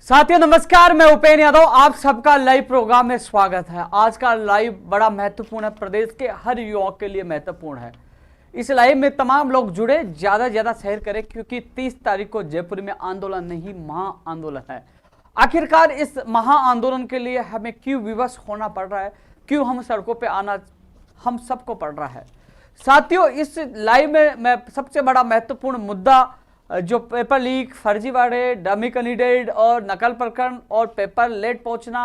साथियों नमस्कार, मैं उपेंद्र यादव, आप सबका लाइव प्रोग्राम में स्वागत है। आज का लाइव बड़ा महत्वपूर्ण है, प्रदेश के हर युवा के लिए महत्वपूर्ण है। इस लाइव में तमाम लोग जुड़े, ज्यादा से ज्यादा शेयर करें क्योंकि 30 तारीख को जयपुर में आंदोलन नहीं महा आंदोलन है। आखिरकार इस महा आंदोलन के लिए हमें क्यों विवश होना पड़ रहा है, क्यों हम सड़कों पर आना हम सबको पड़ रहा है। साथियों इस लाइव में मैं सबसे बड़ा महत्वपूर्ण मुद्दा जो पेपर लीक, फर्जीवाड़े, डमी कैंडिडेट और नकल प्रकरण और पेपर लेट पहुंचना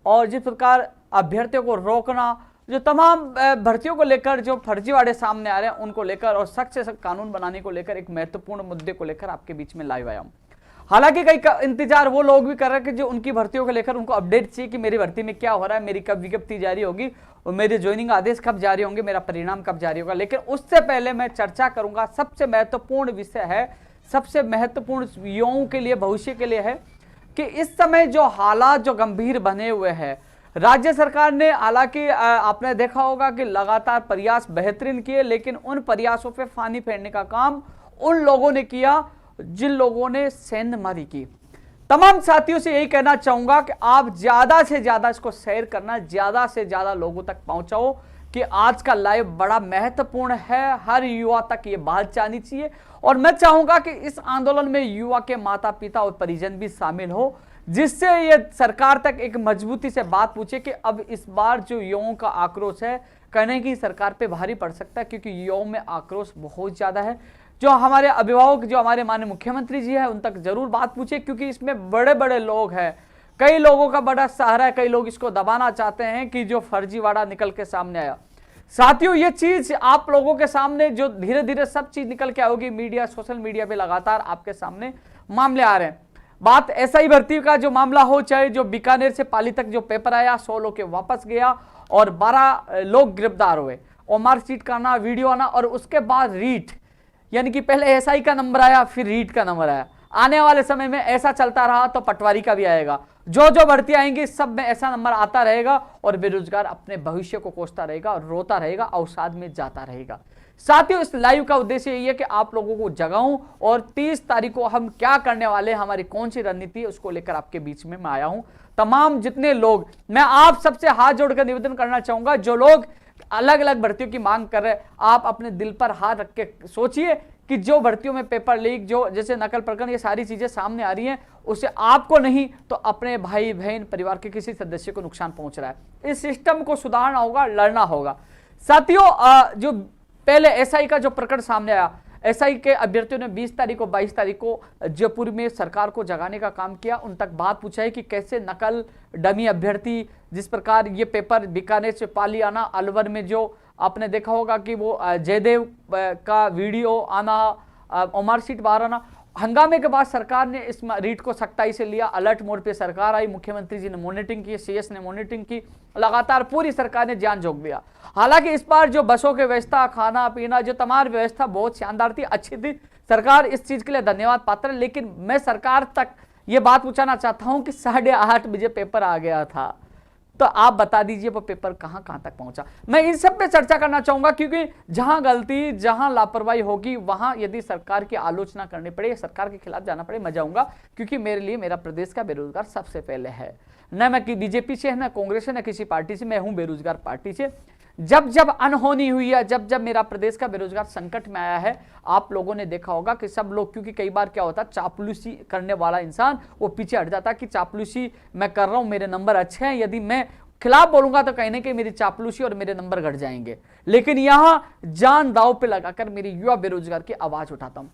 और जिस प्रकार अभ्यर्थियों को रोकना, जो तमाम भर्तियों को लेकर जो फर्जीवाड़े सामने आ रहे हैं उनको लेकर और सख्त से सख्त कानून बनाने को लेकर एक महत्वपूर्ण मुद्दे को लेकर आपके बीच में लाइव आया हूं। हालांकि कई इंतजार वो लोग भी कर रहे हैं कि जो उनकी भर्तियों को लेकर उनको अपडेट चाहिए कि मेरी भर्ती में क्या हो रहा है, मेरी कब विज्ञप्ति जारी होगी और मेरे ज्वाइनिंग आदेश कब जारी होंगे, मेरा परिणाम कब जारी होगा। लेकिन उससे पहले मैं चर्चा करूंगा, सबसे महत्वपूर्ण विषय है, सबसे महत्वपूर्ण युवाओं के लिए, भविष्य के लिए है कि इस समय जो हालात जो गंभीर बने हुए हैं, राज्य सरकार ने हालांकि आपने देखा होगा कि लगातार प्रयास बेहतरीन किए, लेकिन उन प्रयासों पे पानी फेरने का काम उन लोगों ने किया जिन लोगों ने सेंधमारी की। तमाम साथियों से यही कहना चाहूंगा कि आप ज्यादा से ज्यादा इसको शेयर करना, ज्यादा से ज्यादा लोगों तक पहुंचाओ कि आज का लाइव बड़ा महत्वपूर्ण है, हर युवा तक ये बात जानी चाहिए। और मैं चाहूंगा कि इस आंदोलन में युवा के माता पिता और परिजन भी शामिल हो, जिससे ये सरकार तक एक मजबूती से बात पूछे कि अब इस बार जो युवाओं का आक्रोश है कहने की सरकार पे भारी पड़ सकता है, क्योंकि युवाओं में आक्रोश बहुत ज्यादा है। जो हमारे अभिभावक, जो हमारे माननीय मुख्यमंत्री जी है, उन तक जरूर बात पूछे, क्योंकि इसमें बड़े बड़े लोग हैं, कई लोगों का बड़ा सहारा है, कई लोग इसको दबाना चाहते हैं कि जो फर्जीवाड़ा निकल के सामने आया। साथियों ये चीज आप लोगों के सामने जो धीरे धीरे सब चीज निकल के आओगी, मीडिया, सोशल मीडिया पे लगातार आपके सामने मामले आ रहे हैं। बात एसआई भर्ती का जो मामला हो, चाहे जो बीकानेर से पाली तक जो पेपर आया, 100 लोग के वापस गया और 12 लोग गिरफ्तार हुए और मार्कशीट का आना, वीडियो आना और उसके बाद रीट, यानी कि पहले एसआई का नंबर आया फिर रीट का नंबर आया। आने वाले समय में ऐसा चलता रहा तो पटवारी का भी आएगा, जो जो भर्ती आएंगी सब में ऐसा नंबर आता रहेगा और बेरोजगार अपने भविष्य को कोसता रहेगा और रोता रहेगा, अवसाद में जाता रहेगा। साथियों इस लाइव का उद्देश्य यही है कि आप लोगों को जगाऊं और 30 तारीख को हम क्या करने वाले हैं, हमारी कौन सी रणनीति है, उसको लेकर आपके बीच में मैं आया हूं। तमाम जितने लोग, मैं आप सबसे हाथ जोड़कर निवेदन करना चाहूंगा, जो लोग अलग अलग भर्तियों की मांग कर रहे हैं, आप अपने दिल पर हाथ रख के सोचिए कि जो भर्तियों में पेपर लीक, जो जैसे नकल प्रकरण, ये सारी चीजें सामने आ रही हैं, उससे आपको नहीं तो अपने भाई बहन परिवार के किसी सदस्य को नुकसान पहुंच रहा है। इस सिस्टम को सुधारना होगा, लड़ना होगा। साथियों जो पहले एसआई का जो प्रकरण सामने आया, एसआई के अभ्यर्थियों ने 20 तारीख को, 22 तारीख को जयपुर में सरकार को जगाने का काम किया, उन तक बात पूछा है कि कैसे नकल, डमी अभ्यर्थी, जिस प्रकार ये पेपर बीकानेर से पाली आना, अलवर में जो आपने देखा होगा कि वो जयदेव का वीडियो आना, मार्कशीट बाहर आना, हंगामे के बाद सरकार ने इस रीट को सख्ताई से लिया। अलर्ट मोड पे सरकार आई, मुख्यमंत्री जी ने मॉनिटरिंग की, सीएस ने मॉनिटरिंग की, लगातार पूरी सरकार ने जान झोंक दिया। हालांकि इस बार जो बसों की व्यवस्था, खाना पीना, जो तमाम व्यवस्था बहुत शानदार थी, अच्छी थी, सरकार इस चीज के लिए धन्यवाद पात्र है। लेकिन मैं सरकार तक ये बात पूछना चाहता हूं कि 8:30 बजे पेपर आ गया था, तो आप बता दीजिए वो पेपर कहां तक पहुंचा। मैं इन सब पे चर्चा करना चाहूंगा, क्योंकि जहां गलती, जहां लापरवाही होगी, वहां यदि सरकार की आलोचना करनी पड़े, सरकार के खिलाफ जाना पड़े, मैं जाऊंगा, क्योंकि मेरे लिए मेरा प्रदेश का बेरोजगार सबसे पहले है। न मैं कि बीजेपी से है, न कांग्रेस से, न किसी पार्टी से, मैं हूं बेरोजगार पार्टी से। जब जब अनहोनी हुई है, जब जब मेरा प्रदेश का बेरोजगार संकट में आया है, आप लोगों ने देखा होगा कि सब लोग, क्योंकि कई बार क्या होता है, चापलूसी करने वाला इंसान वो पीछे हट जाता है कि चापलूसी मैं कर रहा हूं, मेरे नंबर अच्छे हैं, यदि मैं खिलाफ बोलूंगा तो कहीं ना कहीं मेरी चापलूसी और मेरे नंबर घट जाएंगे। लेकिन यहां जान दांव पे लगाकर मेरी युवा बेरोजगार की आवाज उठाता हूं।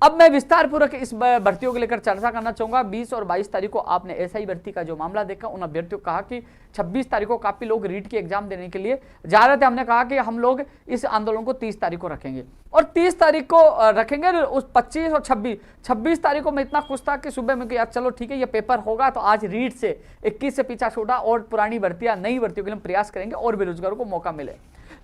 अब मैं विस्तार पूर्वक इस भर्तियों को लेकर चर्चा करना चाहूंगा। 20 और 22 तारीख को आपने एसआई भर्ती का जो मामला देखा, उन अभ्यर्थियों को कहा कि 26 तारीख को काफी लोग रीट की एग्जाम देने के लिए जा रहे थे। हमने कहा कि हम लोग इस आंदोलन को 30 तारीख को रखेंगे और 30 तारीख को रखेंगे। उस 25 और 26 तारीख को मैं इतना खुश था कि सुबह में यार चलो ठीक है, ये पेपर होगा तो आज रीट से 21 से पीछा छोड़ा और पुरानी भर्तियां, नई भर्तियों के लिए प्रयास करेंगे और बेरोजगारों को मौका मिले।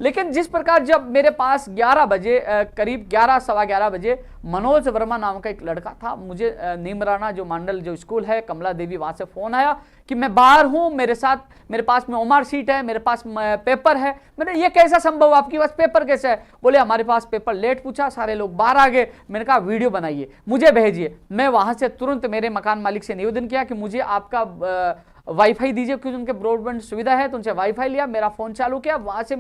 लेकिन जिस प्रकार जब मेरे पास 11 बजे करीब 11 सवा 11 बजे मनोज वर्मा नाम का एक लड़का था, मुझे नीमराना जो मंडल जो स्कूल है कमला देवी, वहां से फोन आया कि मैं बाहर हूं, मेरे पास में ओमार शीट है, मेरे पास पेपर है। मैंने ये कैसा संभव, आपके पास पेपर कैसे है? बोले हमारे पास पेपर लेट पूछा, सारे लोग बाहर आ गए। मैंने कहा वीडियो बनाइए मुझे भेजिए। मैं वहां से तुरंत मेरे मकान मालिक से निवेदन किया कि मुझे आपका वाईफाई दीजिए, क्योंकि उनके ब्रॉडबैंड सुविधा है, तो उनसे वाईफाई लिया, मेरा फोन चालू किया, वहां से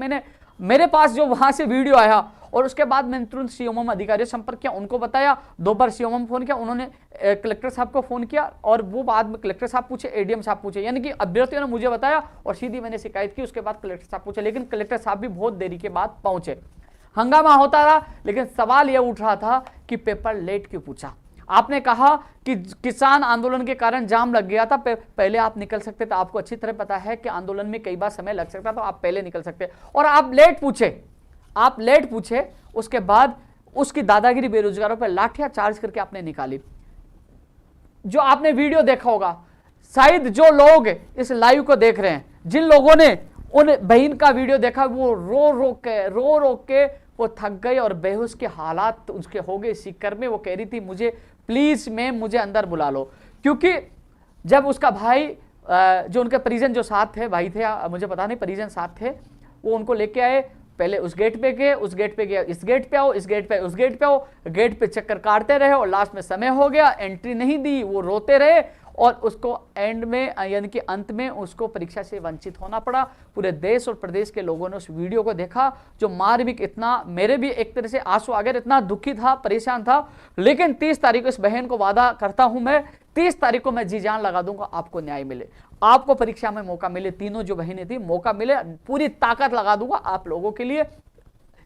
मेरे पास जो वहां से वीडियो आया, और उसके बाद मैंने तुरंत सीएमएम अधिकारियों से संपर्क किया, उनको बताया, 2 बार सीएमएम फोन किया, उन्होंने कलेक्टर साहब को फोन किया, और वो बाद में कलेक्टर साहब पूछे, एडीएम साहब पूछे, यानी कि अभ्यर्थियों ने मुझे बताया और सीधी मैंने शिकायत की, उसके बाद कलेक्टर साहब पूछे, लेकिन कलेक्टर साहब भी बहुत देरी के बाद पहुंचे। हंगामा होता रहा, लेकिन सवाल यह उठ रहा था कि पेपर लेट क्यों पूछा? आपने कहा कि किसान आंदोलन के कारण जाम लग गया था, पहले आप निकल सकते थे, आपको अच्छी तरह पता है कि आंदोलन में कई बार समय लग सकता, तो आप पहले निकल सकते, और आप लेट पूछे। उसके बाद उसकी दादागिरी बेरोजगारों पर लाठियां चार्ज करके आपने निकाली। जो आपने वीडियो देखा होगा, शायद जो लोग इस लाइव को देख रहे हैं, जिन लोगों ने उन बहन का वीडियो देखा, वो रो रो के वो थक गए और बेहोश के हालात उसके हो गए सीकर में। वो कह रही थी मुझे प्लीज मैम मुझे अंदर बुला लो, क्योंकि जब उसका भाई जो उनके परिजन जो साथ थे, भाई थे मुझे पता नहीं, परिजन साथ थे, वो उनको लेके आए, पहले उस गेट पे गए, उस गेट पे गया, इस गेट पे आओ, इस गेट पे, उस गेट पे आओ, गेट पे चक्कर काटते रहे, और लास्ट में समय हो गया, एंट्री नहीं दी, वो रोते रहे, और उसको एंड में यानी कि अंत में उसको परीक्षा से वंचित होना पड़ा। पूरे देश और प्रदेश के लोगों ने उस वीडियो को देखा, जो मार्मिक, इतना मेरे भी एक तरह से आंसू आ गए, इतना दुखी था, परेशान था। लेकिन 30 तारीख को इस बहन को वादा करता हूं मैं, 30 तारीख को मैं जी जान लगा दूंगा, आपको न्याय मिले, आपको परीक्षा में मौका मिले, तीनों जो बहनें थी मौका मिले, पूरी ताकत लगा दूंगा आप लोगों के लिए,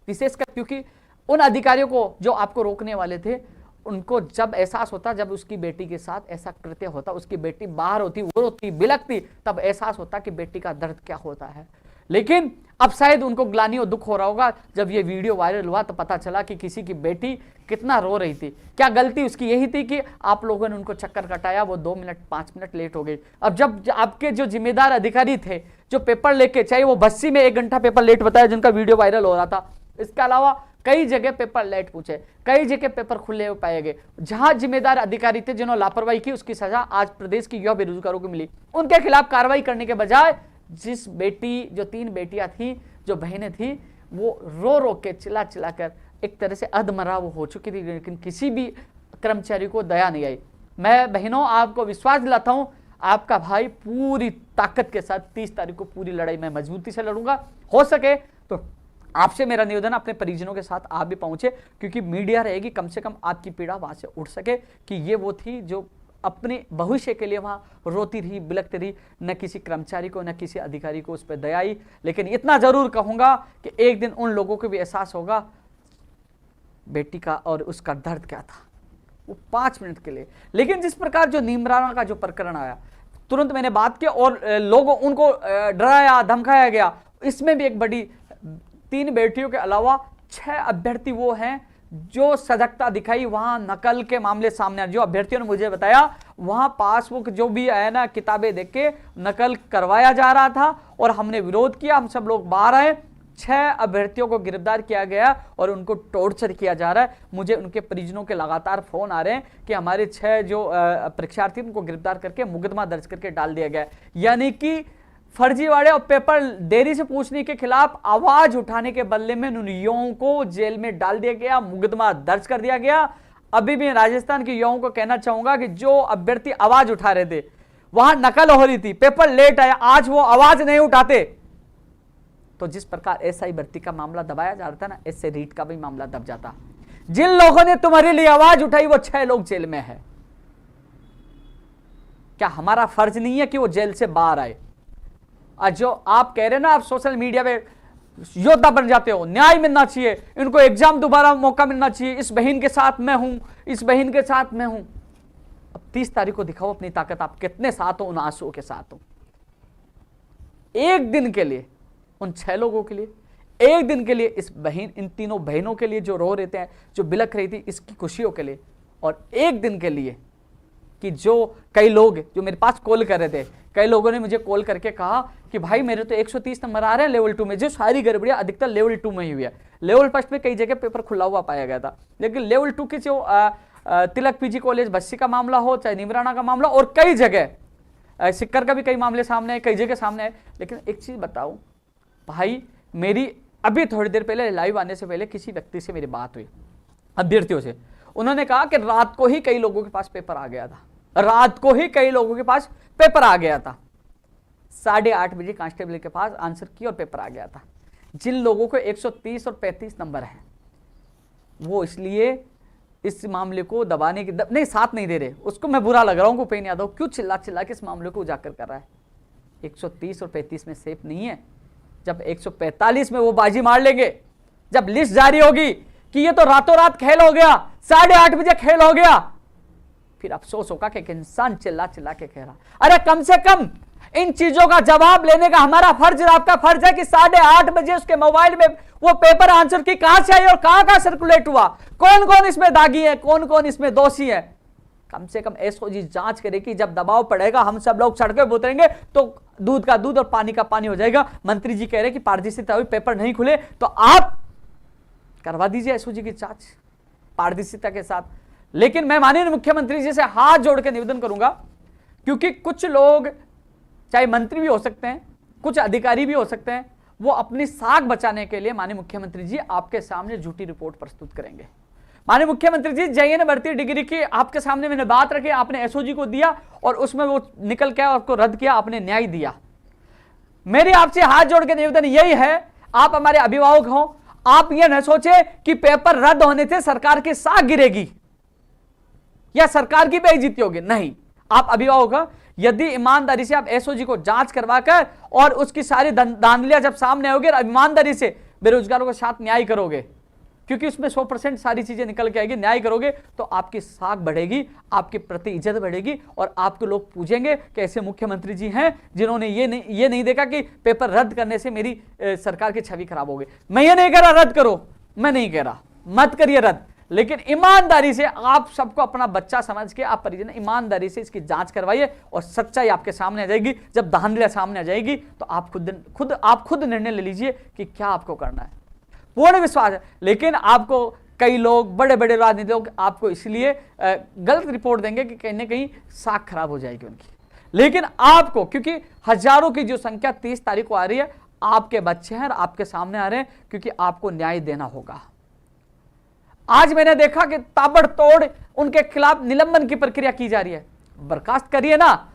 विशेषकर क्योंकि उन अधिकारियों को जो आपको रोकने वाले थे, उनको जब एहसास होता, जब उसकी बेटी के साथ ऐसा कृत्य होता, उसकी बेटी बाहर होती, वो रोती बिलकती, तब एहसास होता कि बेटी का दर्द क्या होता है। लेकिन अब शायद उनको ग्लानि और दुख हो रहा होगा, जब ये वीडियो वायरल हुआ तो पता चला कि किसी की बेटी कितना रो रही थी। क्या गलती उसकी यही थी कि आप लोगों ने उनको चक्कर कटाया, वो 2 मिनट 5 मिनट लेट हो गई। अब जब आपके जो जिम्मेदार अधिकारी थे, जो पेपर लेके, चाहे वो बस्सी में 1 घंटा पेपर लेट बताया जिनका वीडियो वायरल हो रहा था, इसके अलावा कई जगह पेपर लेट पूछे, कई जगह पेपर खुले हुए पाए गए, जहां जिम्मेदार अधिकारी थे जिन्होंने लापरवाही की, उसकी सजा आज प्रदेश की युवा बेरोजगारों को मिली। उनके खिलाफ कार्रवाई करने के बजाय जिस बेटी, जो 3 बेटियां थी, जो बहनें थी, वो रो रो के चिल्ला चिल्ला कर एक तरह से अधमरा वो हो चुकी थी, लेकिन किसी भी कर्मचारी को दया नहीं आई। मैं बहनों आपको विश्वास दिलाता हूं, आपका भाई पूरी ताकत के साथ 30 तारीख को पूरी लड़ाई में मजबूती से लड़ूंगा। हो सके तो आपसे मेरा निवेदन, अपने परिजनों के साथ आप भी पहुंचे, क्योंकि मीडिया रहेगी, कम से कम आपकी पीड़ा वहां से उठ सके कि ये वो थी जो अपने भविष्य के लिए वहां रोती रही, बिलकती रही, न किसी कर्मचारी को, न किसी अधिकारी को उस पर दया आई। लेकिन इतना जरूर कहूंगा कि एक दिन उन लोगों को भी एहसास होगा बेटी का और उसका दर्द क्या था, वो 5 मिनट के लिए। लेकिन जिस प्रकार जो नीमराना का जो प्रकरण आया, तुरंत मैंने बात की और लोगों उनको डराया धमकाया गया। इसमें भी एक बड़ी, 3 बेटियों के अलावा 6 अभ्यर्थी वो हैं जो सजगता दिखाई, वहां नकल के मामले सामने आए। जो अभ्यर्थियों ने मुझे बताया, वहां पासबुक जो भी है ना, किताबें देख के नकल करवाया जा रहा था, और हमने विरोध किया, हम सब लोग बाहर आए। 6 अभ्यर्थियों को गिरफ्तार किया गया और उनको टॉर्चर किया जा रहा है। मुझे उनके परिजनों के लगातार फोन आ रहे हैं कि हमारे 6 जो परीक्षार्थी उनको गिरफ्तार करके मुकदमा दर्ज करके डाल दिया गया। यानी कि फर्जीवाड़े और पेपर देरी से पूछने के खिलाफ आवाज उठाने के बदले में उन युवाओं को जेल में डाल दिया गया, मुकदमा दर्ज कर दिया गया। अभी भी राजस्थान के युवाओं को कहना चाहूंगा कि जो अभ्यर्थी आवाज उठा रहे थे, वहां नकल हो रही थी, पेपर लेट आया, आज वो आवाज नहीं उठाते, तो जिस प्रकार एसआई भर्ती का मामला दबाया जा रहा था ना, ऐसे रीट का भी मामला दब जाता। जिन लोगों ने तुम्हारे लिए आवाज उठाई वो 6 लोग जेल में है। क्या हमारा फर्ज नहीं है कि वो जेल से बाहर आए? जो आप कह रहे ना, आप सोशल मीडिया पे योद्धा बन जाते हो, न्याय मिलना चाहिए, इनको एग्जाम दोबारा मौका मिलना चाहिए, इस बहन के साथ मैं हूं, इस बहन के साथ मैं हूं। अब 30 तारीख को दिखाओ अपनी ताकत, आप कितने साथ हो, उन आंसुओं के साथ हो। एक दिन के लिए उन 6 लोगों के लिए, एक दिन के लिए इस बहन, इन तीनों बहनों के लिए जो रो रहे थे, जो बिलख रही थी, इसकी खुशियों के लिए, और एक दिन के लिए कि जो कई लोग जो मेरे पास कॉल कर रहे थे, कई लोगों ने मुझे कॉल करके कहा कि भाई मेरे तो 130 नंबर आ रहे हैं लेवल 2 में, जो सारी गड़बड़ियां अधिकतर लेवल 2 में ही हुई है। लेवल फर्स्ट में कई जगह पेपर खुला हुआ पाया गया था, लेकिन लेवल 2 की जो तिलक पीजी कॉलेज बस्सी का मामला हो, चाहे निमराना का मामला, और कई जगह सिक्कर का भी कई मामले सामने है, कई जगह सामने है। लेकिन एक चीज बताऊं भाई, मेरी अभी थोड़ी देर पहले लाइव आने से पहले किसी व्यक्ति से मेरी बात हुई, अभ्यर्थियों से। उन्होंने कहा कि रात को ही कई लोगों के पास पेपर आ गया था, रात को ही कई लोगों के पास पेपर आ गया था। 8:30 बजे कांस्टेबल के पास आंसर की और पेपर आ गया था। जिन लोगों को 130 और 35 नंबर है, वो इसलिए इस मामले को दबाने की नहीं, साथ नहीं दे रहे। उसको मैं बुरा लग रहा हूं, उपेंद्र यादव क्यों चिल्ला चिल्ला के इस मामले को उजागर कर रहा है। 130 और 35 में सेफ नहीं है। जब 145 में वो बाजी मार लेंगे, जब लिस्ट जारी होगी कि ये तो रातों रात खेल हो गया, 8:30 बजे खेल हो गया, फिर अफसोस होगा कि एक इंसान चिल्ला चिल्ला के कह रहा। अरे कम से कम इन चीजों का जवाब लेने का हमारा फर्ज, आपका फर्ज है कि 8:30 बजे उसके मोबाइल में वो पेपर आंसर की कहां से आई और कहां सर्कुलेट हुआ, कौन कौन इसमें दागी है, कौन कौन इसमें दोषी है। कम से कम एसओजी जांच करे कि जब दबाव पड़ेगा हम सब लोग सड़कों पर उतरेंगे तो दूध का दूध और पानी का पानी हो जाएगा। मंत्री जी कह रहे कि पारदर्शिता हुई, पेपर नहीं खुले, तो आप करवा दीजिए एसओजी की जांच पारदर्शिता के साथ। लेकिन मैं माननीय मुख्यमंत्री जी से हाथ जोड़ के निवेदन करूंगा, क्योंकि कुछ लोग चाहे मंत्री भी हो सकते हैं, कुछ अधिकारी भी हो सकते हैं, वो अपनी साख बचाने के लिए माननीय मुख्यमंत्री जी आपके सामने झूठी रिपोर्ट प्रस्तुत करेंगे। माननीय मुख्यमंत्री जी, जेईई भर्ती डिग्री की आपके सामने मैंने बात रखी, आपने एसओजी को दिया और उसमें वो निकल के आपको रद्द किया, आपने न्याय दिया। मेरी आपसे हाथ जोड़ के निवेदन यही है, आप हमारे अभिभावक हो, आप ये न सोचे कि पेपर रद्द होने से सरकार की साख गिरेगी या सरकार की बेइज्जती होगी। नहीं, आप अभिभावक हो, यदि ईमानदारी से आप एसओजी को जांच करवाकर और उसकी सारी धांधलियां जब सामने होगी और ईमानदारी से बेरोजगारों के साथ न्याय करोगे, क्योंकि उसमें 100% सारी चीजें निकल के आएगी, न्याय करोगे तो आपकी साख बढ़ेगी, आपकी प्रति इज्जत बढ़ेगी और आपको लोग पूछेंगे कि ऐसे मुख्यमंत्री जी हैं जिन्होंने ये नहीं देखा कि पेपर रद्द करने से मेरी सरकार की छवि खराब हो गई। मैं ये नहीं कह रहा रद्द करो, मैं नहीं कह रहा मत करिए रद्द, लेकिन ईमानदारी से आप सबको अपना बच्चा समझ के आप परिजन ईमानदारी से इसकी जांच करवाइए और सच्चाई आपके सामने आ जाएगी। जब धांधलियां सामने आ जाएगी तो आप खुद निर्णय ले लीजिए कि क्या आपको करना है। पूर्ण विश्वास है, लेकिन आपको कई लोग, बड़े बड़े राजनीतिक लोग आपको इसलिए गलत रिपोर्ट देंगे कि कहीं ना कहीं साख खराब हो जाएगी उनकी। लेकिन आपको, क्योंकि हजारों की जो संख्या 30 तारीख को आ रही है, आपके बच्चे हैं और आपके सामने आ रहे हैं, क्योंकि आपको न्याय देना होगा। आज मैंने देखा कि ताबड़तोड़ उनके खिलाफ निलंबन की प्रक्रिया की जा रही है। बर्खास्त करिए ना,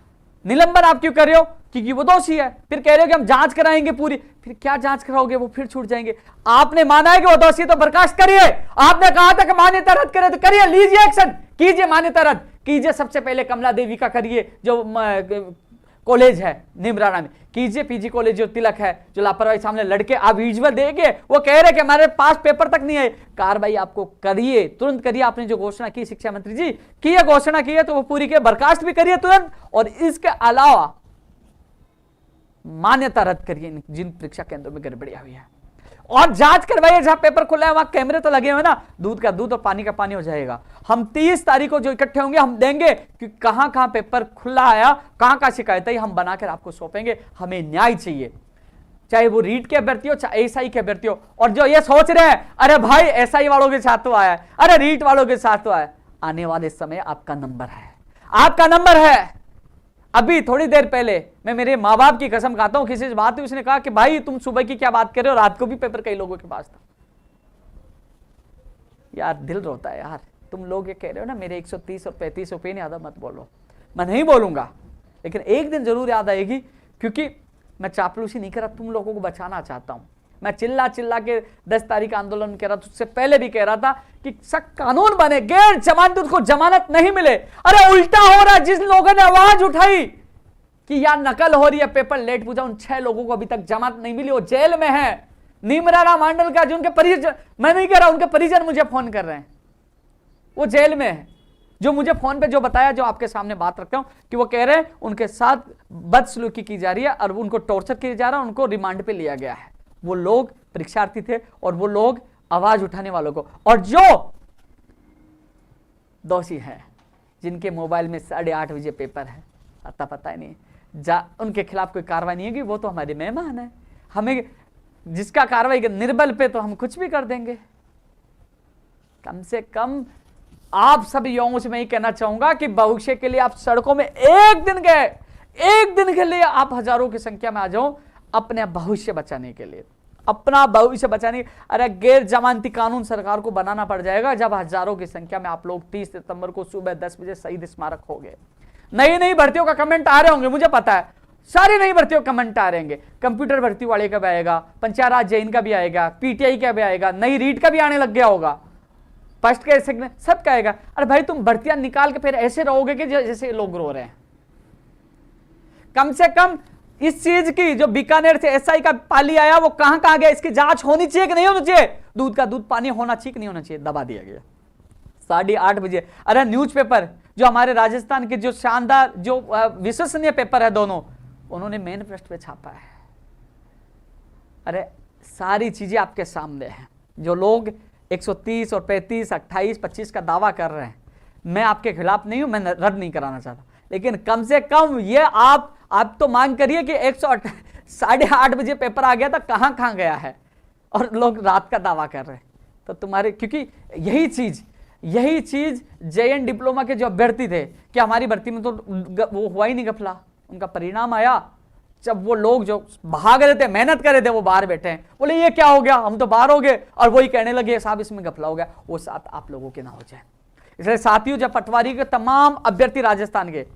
निलंबन आप क्यों कर रहे हो? क्योंकि वो दोषी है। फिर कह रहे हो कि हम जांच कराएंगे पूरी, फिर क्या जांच कराओगे? वो फिर छूट जाएंगे। आपने माना है कि वो दोषी, तो बर्खास्त करिए। आपने कहा था कि मान्यता रद्द करे, तो करिए, लीजिए एक्शन, कीजिए मान्यता रद्द कीजिए। सबसे पहले कमला देवी का करिए, जो कॉलेज है निमराना में, कीजिए। पीजी कॉलेज जो तिलक है, जो लापरवाही सामने लड़के आप विजुअल देंगे, वो कह रहे कि हमारे पास पेपर तक नहीं है। कार्रवाई आपको करिए, तुरंत करिए। आपने जो घोषणा की शिक्षा मंत्री जी की, ये घोषणा की है तो वो पूरी के बर्खास्त भी करिए तुरंत, और इसके अलावा मान्यता रद्द करिए जिन परीक्षा केंद्रों में गड़बड़ियां हुई है, और जांच करवाइए। जहां पेपर खुला है वहां कैमरे तो लगे हुए ना, दूध का दूध और पानी का पानी हो जाएगा। हम 30 तारीख को जो इकट्ठे होंगे, हम देंगे कि कहां पेपर खुला आया, कहां शिकायत है, हम बनाकर आपको सौंपेंगे। हमें न्याय चाहिए, चाहे वो रीट के अभ्यर्थी हो, चाहे एसआई के अभ्यर्थी हो। और जो ये सोच रहे हैं अरे भाई एसआई वालों के साथ तो आया, अरे रीट वालों के साथ तो आया, आने वाले समय आपका नंबर है, आपका नंबर है। अभी थोड़ी देर पहले मैं मेरे माँ बाप की कसम खाता हूं, किसी से बात हुई, उसने कहा कि भाई तुम सुबह की क्या बात कर रहे हो, रात को भी पेपर कई लोगों के पास था। यार दिल रोता है यार। तुम लोग ये कह रहे हो ना मेरे 130 और 35 रुपये नहीं, याद मत बोलो। मैं नहीं बोलूंगा, लेकिन एक दिन जरूर याद आएगी, क्योंकि मैं चापलूसी नहीं कर रहा, तुम लोगों को बचाना चाहता हूं। मैं चिल्ला चिल्ला के 10 तारीख आंदोलन कह रहा था, उससे पहले भी कह रहा था कि सख्त कानून बने, गैर जमानत उसको जमानत नहीं मिले। अरे उल्टा हो रहा है। जिस लोगों ने आवाज उठाई कि यार नकल हो रही है, पेपर लेट पूछा, उन 6 लोगों को अभी तक जमानत नहीं मिली, वो जेल में है। नीमराना मंडल का जो उनके परिजन, मैं नहीं कह रहा, उनके परिजन मुझे फोन कर रहे हैं, वो जेल में है। जो मुझे फोन पे जो बताया, जो आपके सामने बात रखता हूं, कि वो कह रहे हैं उनके साथ बदसलूकी की जा रही है और उनको टॉर्चर किया जा रहा है, उनको रिमांड पे लिया गया है। वो लोग परीक्षार्थी थे और वो लोग आवाज उठाने वालों को, और जो दोषी है जिनके मोबाइल में 8:30 बजे पेपर है, पता ही नहीं, उनके खिलाफ कोई कार्रवाई नहीं होगी, वो तो हमारे मेहमान है। हमें जिसका कार्रवाई निर्बल पे तो हम कुछ भी कर देंगे। कम से कम आप सब युवाओं से मैं ये कहना चाहूंगा कि भविष्य के लिए आप सड़कों में एक दिन के लिए आप हजारों की संख्या में आ जाओ, अपने भविष्य बचाने के लिए, अपना भविष्य बचाने। अरे गैर जमानती कानून सरकार को बनाना पड़ जाएगा जब हजारों की संख्या में आप लोग 30 सितंबर को सुबह 10 बजे शहीद स्मारक हो गए। नई भर्तियों का कमेंट आ रहे होंगे, मुझे पता है, सारी नई भर्तियों का कमेंट आ रहे होंगे। कंप्यूटर भर्ती वाले का भी आएगा, पंचायत राज जैन का भी आएगा, पीटीआई का भी आएगा, नई रीट का भी आने लग गया होगा, फर्स्ट के सेकंड सब का आएगा। अरे भाई तुम भर्तियां निकाल के फिर ऐसे रहोगे कि जैसे लोग रो रहे हैं। कम से कम इस चीज की जो बीकानेर से एसआई का पाली आया वो कहां गया, इसकी जांच होनी चाहिए कि नहीं होनी चाहिए। दूध का दूध पानी होना चाहिए कि नहीं होना चाहिए, दबा दिया गया 8:30 बजे। अरे न्यूज़पेपर जो हमारे राजस्थान के जो शानदार जो विश्वसनीय पेपर है दोनों, उन्होंने मेन पृष्ठ पे छापा है। अरे सारी चीजें आपके सामने हैं। जो लोग 130 और 35, 28, 25 का दावा कर रहे हैं, मैं आपके खिलाफ नहीं हूं, मैं रद्द नहीं कराना चाहता, लेकिन कम से कम ये आप तो मांग करिए कि 8:30 बजे पेपर आ गया था, कहां गया है, और लोग रात का दावा कर रहे हैं। तो तुम्हारे, क्योंकि यही चीज जेएन डिप्लोमा के जो अभ्यर्थी थे कि हमारी भर्ती में तो वो हुआ ही नहीं गफला। उनका परिणाम आया जब वो लोग जो भाग रहे थे, मेहनत कर रहे थे, वो बाहर बैठे हैं, बोले ये क्या हो गया, हम तो बाहर हो गए, और वही कहने लगे साहब इसमें गफला हो गया। वो साथ आप लोगों के ना हो जाए। इसलिए साथियों, जब पटवारी के तमाम अभ्यर्थी राजस्थान के,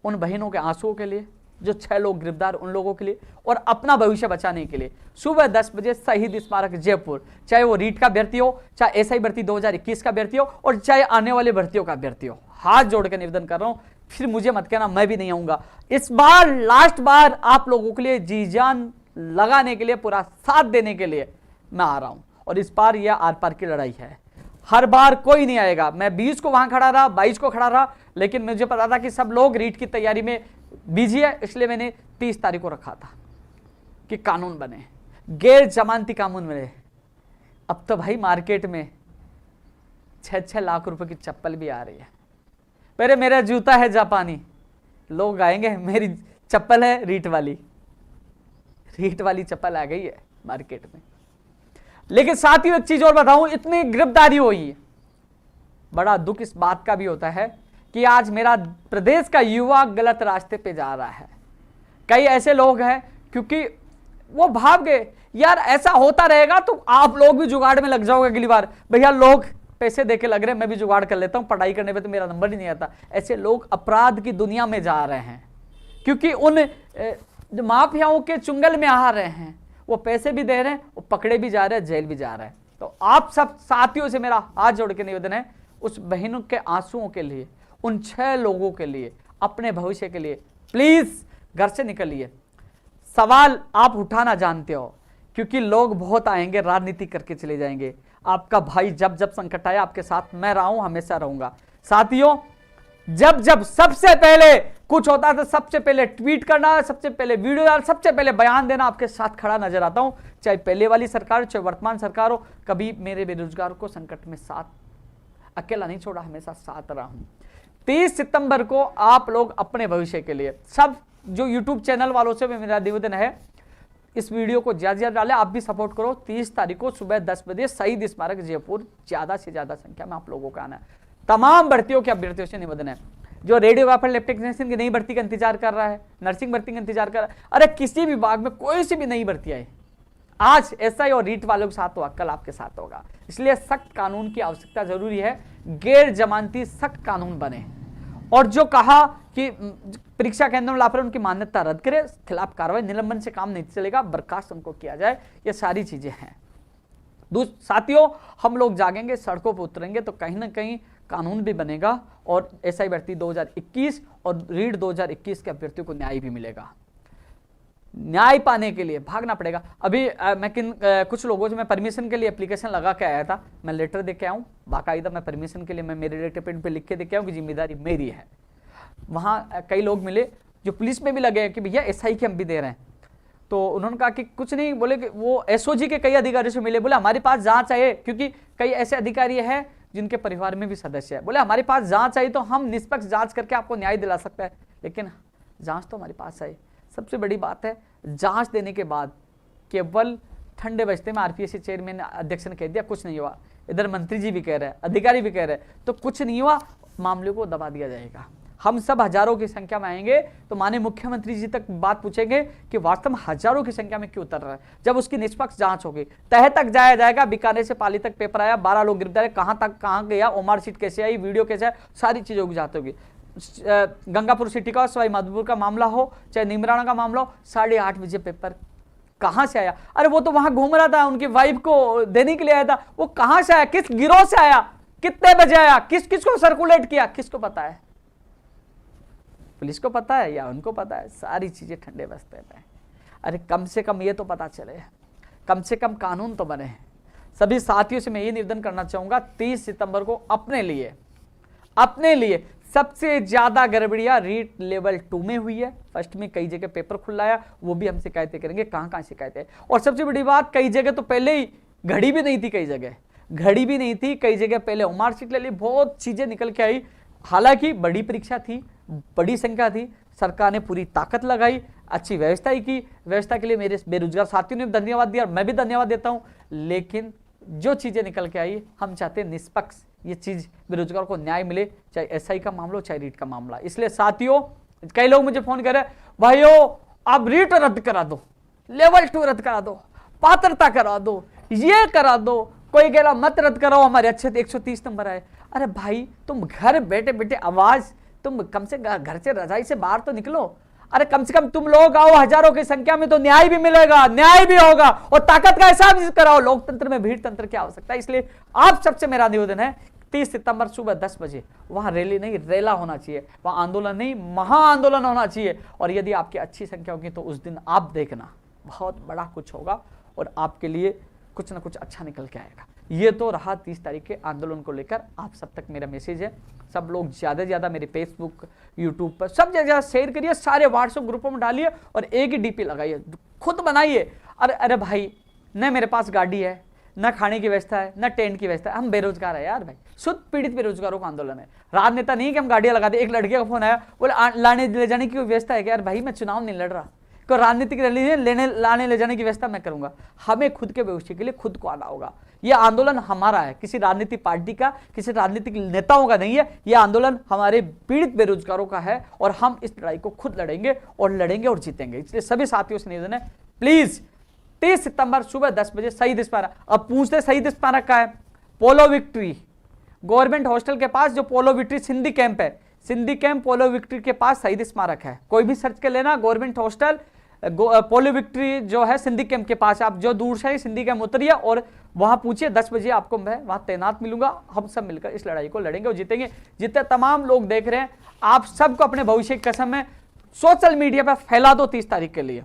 उन बहनों के आंसुओं के लिए, जो 6 लोग गिरफ्तार, उन लोगों के लिए और अपना भविष्य बचाने के लिए सुबह 10 बजे शहीद स्मारक जयपुर, चाहे वो रीट का अभ्यर्थी हो, चाहे एसआई भर्ती 2021 का अभ्यर्थी हो, और चाहे आने वाले भर्तियों का अभ्यर्थी हो, हाथ जोड़ के निवेदन कर रहा हूं। फिर मुझे मत कहना मैं भी नहीं आऊंगा। इस बार लास्ट बार आप लोगों के लिए जी जान लगाने के लिए, पूरा साथ देने के लिए मैं आ रहा हूं। और इस बार यह आर पार की लड़ाई है। हर बार कोई नहीं आएगा। मैं 20 को वहां खड़ा रहा, 22 को खड़ा रहा, लेकिन मुझे पता था कि सब लोग रीट की तैयारी में बिजी है, इसलिए मैंने 30 तारीख को रखा था कि कानून बने, गैर जमानती कानून बने। अब तो भाई मार्केट में 6-6 लाख रुपए की चप्पल भी आ रही है। पहले मेरा जूता है जापानी, लोग आएंगे, मेरी चप्पल है रीट वाली चप्पल आ गई है मार्केट में। लेकिन साथ ही एक चीज और बताऊं, इतनी गिरफ्तारी हुई है, बड़ा दुख इस बात का भी होता है कि आज मेरा प्रदेश का युवा गलत रास्ते पे जा रहा है। कई ऐसे लोग हैं क्योंकि वो भाग गए, यार ऐसा होता रहेगा तो आप लोग भी जुगाड़ में लग जाओगे अगली बार। भैया लोग पैसे देके लग रहे हैं, मैं भी जुगाड़ कर लेता हूं, पढ़ाई करने पे तो मेरा नंबर ही नहीं आता। ऐसे लोग अपराध की दुनिया में जा रहे हैं क्योंकि उन माफियाओं के चुंगल में आ रहे हैं। वो पैसे भी दे रहे हैं, वो पकड़े भी जा रहे हैं, जेल भी जा रहे हैं। तो आप सब साथियों से मेरा हाथ जोड़ के निवेदन है, उस बहनों के आंसुओं के लिए, उन 6 लोगों के लिए, अपने भविष्य के लिए प्लीज घर से निकलिए। सवाल आप उठाना जानते हो, क्योंकि लोग बहुत आएंगे, राजनीति करके चले जाएंगे। आपका भाई जब संकट आया आपके साथ मैं रहा हूं, हमेशा रहूंगा। साथियों, जब सबसे पहले कुछ होता है तो सबसे पहले ट्वीट करना, सबसे पहले वीडियो डालना, सबसे पहले बयान देना, आपके साथ खड़ा नजर आता हूं। चाहे पहले वाली सरकार, चाहे वर्तमान सरकार हो, कभी मेरे बेरोजगार को संकट में साथ अकेला नहीं छोड़ा, हमेशा साथ रहा हूं। 30 सितंबर को आप लोग अपने भविष्य के लिए, सब जो यूट्यूब चैनल वालों से मेरा निवेदन है, इस वीडियो को ज्यादा से ज्यादा डालें, आप भी सपोर्ट करो। 30 तारीख को सुबह 10 बजे शहीद स्मारक जयपुर, ज्यादा से ज्यादा संख्या में आप लोगों का आना है। तमाम भर्तियों के अभ्यर्थियों से निवेदन है, जो रेडियोग्राफर लैब टेक्नीशियन की नई भर्ती का इंतजार कर रहा है, नर्सिंग भर्ती का इंतजार कर रहा है, अरे किसी भी विभाग में कोई सी भी नई भर्ती आए, आज एसआई और रीट वालों के साथ होगा, कल आपके साथ होगा। इसलिए सख्त कानून की आवश्यकता जरूरी है, गैर जमानती सख्त कानून बने। और जो कहा कि परीक्षा केंद्र में लापरवाही, उनकी मान्यता रद्द करे, खिलाफ कार्रवाई, निलंबन से काम नहीं चलेगा, बर्खास्त उनको किया जाए, ये सारी चीजें हैं। साथियों, हम लोग जागेंगे, सड़कों पर उतरेंगे तो कहीं ना कहीं कानून भी बनेगा और एसआई भर्ती 2021 और रीट 2021 के अभ्यर्थियों को न्याय भी मिलेगा। न्याय पाने के लिए भागना पड़ेगा। अभी मैं कुछ लोगों से मैं परमिशन के लिए एप्लीकेशन लगा के आया था, मैं लेटर दे के आऊँ, बाकायदा मैं परमिशन के लिए मैं मेरे लेटर पेड पे लिख के दे के आऊँ कि जिम्मेदारी मेरी है। वहाँ कई लोग मिले जो पुलिस में भी लगे हैं कि भैया एसआई के हम भी दे रहे हैं, तो उन्होंने कहा कि कुछ नहीं, बोले कि वो एसओजी के कई अधिकारियों से मिले, बोले हमारे पास जांच आए, क्योंकि कई ऐसे अधिकारी हैं जिनके परिवार में भी सदस्य है। बोले हमारे पास जांच आई तो हम निष्पक्ष जांच करके आपको न्याय दिला सकते हैं, लेकिन जांच तो हमारे पास आई। सबसे बड़ी बात है, जांच देने के बाद केवल ठंडे बजते में आरपीएससी चेयरमैन अध्यक्ष ने कह दिया कुछ नहीं हुआ, इधर मंत्री जी भी कह रहे हैं, अधिकारी भी कह रहे हैं, तो कुछ नहीं हुआ, मामले को दबा दिया जाएगा। हम सब हजारों की संख्या में आएंगे तो माननीय मुख्यमंत्री जी तक बात पूछेंगे कि वास्तव में हजारों की संख्या में क्यों उतर रहा है। जब उसकी निष्पक्ष जांच होगी, तह तक जाया जाएगा। बीकानेर से पाली तक पेपर आया, 12 लोग गिरफ्तार है, कहां तक कहां गया, ओमार शीट कैसे आई, वीडियो कैसे है, सारी चीजों की जांच होगी। गंगापुर सिटी का, सवाई माधोपुर का मामला हो, चाहे निमराना का मामला हो, 8:30 बजे पेपर कहां से आया? अरे वो तो वहां घूम रहा था, उनकी वाइफ को देने के लिए आया था, वो कहां से आया, किस गिरोह से आया, कितने बजे आया, किस किस को सर्कुलेट किया, किसको पता है? पुलिस को पता है या उनको पता है? सारी चीजें ठंडे बस्ते में। अरे कम से कम ये तो पता चले, कम से कम कानून तो बने। सभी साथियों से मैं ये निवेदन करना चाहूंगा, 30 सितंबर को अपने लिए सबसे ज्यादा गड़बड़ियां रीट लेवल 2 में हुई है। फर्स्ट में कई जगह पेपर खुलाया, वो भी हम शिकायतें करेंगे, कहां शिकायतें। और सबसे बड़ी बात, कई जगह तो पहले ही घड़ी भी नहीं थी, कई जगह पहले ओमार शीट ले ली, बहुत चीजें निकल के आई। हालांकि बड़ी परीक्षा थी, बड़ी संख्या थी, सरकार ने पूरी ताकत लगाई, अच्छी व्यवस्था ही की। व्यवस्था के लिए मेरे बेरोजगार साथियों ने भी धन्यवाद दिया और मैं भी धन्यवाद देता हूं। लेकिन जो चीजें निकल के आई, हम चाहते हैं निष्पक्ष ये चीज बेरोजगार को न्याय मिले, चाहे एसआई का मामला हो चाहे रीट का मामला। इसलिए साथियों, कई लोग मुझे फोन कर रहे हैं, भाइयों आप रीट रद्द करा दो, लेवल 2 रद्द करा दो, पात्रता करा दो, ये करा दो, कोई कह रहा मत रद्द कराओ, हमारे अच्छे 130 नंबर आए। अरे भाई तुम घर बैठे बैठे आवाज, तुम कम से घर से रजाई से बाहर तो निकलो। अरे कम से कम तुम लोग आओ हजारों की संख्या में, तो न्याय भी मिलेगा, न्याय भी होगा और ताकत का एहसास कराओ। लोकतंत्र में भीड़ तंत्र क्या हो सकता है? इसलिए आप सबसे मेरा निवेदन है, 30 सितंबर सुबह 10 बजे वहां रैली नहीं, रेला होना चाहिए, वहां आंदोलन नहीं, महाआंदोलन होना चाहिए। और यदि आपकी अच्छी संख्या होगी तो उस दिन आप देखना बहुत बड़ा कुछ होगा और आपके लिए कुछ ना कुछ अच्छा निकल के आएगा। ये तो रहा 30 तारीख के आंदोलन को लेकर। आप सब तक मेरा मैसेज है, सब लोग ज्यादा से ज्यादा मेरे फेसबुक, यूट्यूब पर सब जगह शेयर करिए, सारे व्हाट्सएप ग्रुपों में डालिए और एक ही डीपी लगाइए, खुद बनाइए। अरे भाई, न मेरे पास गाड़ी है, न खाने की व्यवस्था है, न टेंट की व्यवस्था है, हम बेरोजगार है यार भाई, शुद्ध पीड़ित बेरोजगारों का आंदोलन है। राजनेता नहीं कि हम गाड़ियां लगा दे। एक लड़के का फोन आया, बोले लाने ले जाने की व्यवस्था है क्या? यार भाई मैं चुनाव नहीं लड़ रहा, कोई राजनीतिक रैली लेने लाने ले जाने की व्यवस्था मैं करूंगा। हमें खुद के भविष्य के लिए खुद को आना होगा। यह आंदोलन हमारा है, किसी राजनीतिक पार्टी का, किसी राजनीतिक नेताओं का नहीं है। यह आंदोलन हमारे पीड़ित बेरोजगारों का है और हम इस लड़ाई को खुद लड़ेंगे और जीतेंगे। इसलिए सभी साथियों से निवेदन है, प्लीज 30 सितंबर सुबह 10 बजे शहीद स्मारक। अब पूछते शहीद स्मारक का है, पोलो विक्ट्री गवर्नमेंट हॉस्टल के पास जो पोलो विक्ट्री सिंधी कैंप है, सिंधी कैंप पोलो विक्ट्री के पास शहीद स्मारक है। कोई भी सर्च कर लेना, गवर्नमेंट हॉस्टल पोलो विक्ट्री जो है सिंधी कैंप के पास। आप जो दूर से सिंधी कैंप उतरिए और वहां पूछिए, 10 बजे आपको मैं वहां तैनात मिलूंगा। हम सब मिलकर इस लड़ाई को लड़ेंगे और जीतेंगे। जितने तमाम लोग देख रहे हैं, आप सबको अपने भविष्य की कसम है, सोशल मीडिया पर फैला दो 30 तारीख के लिए।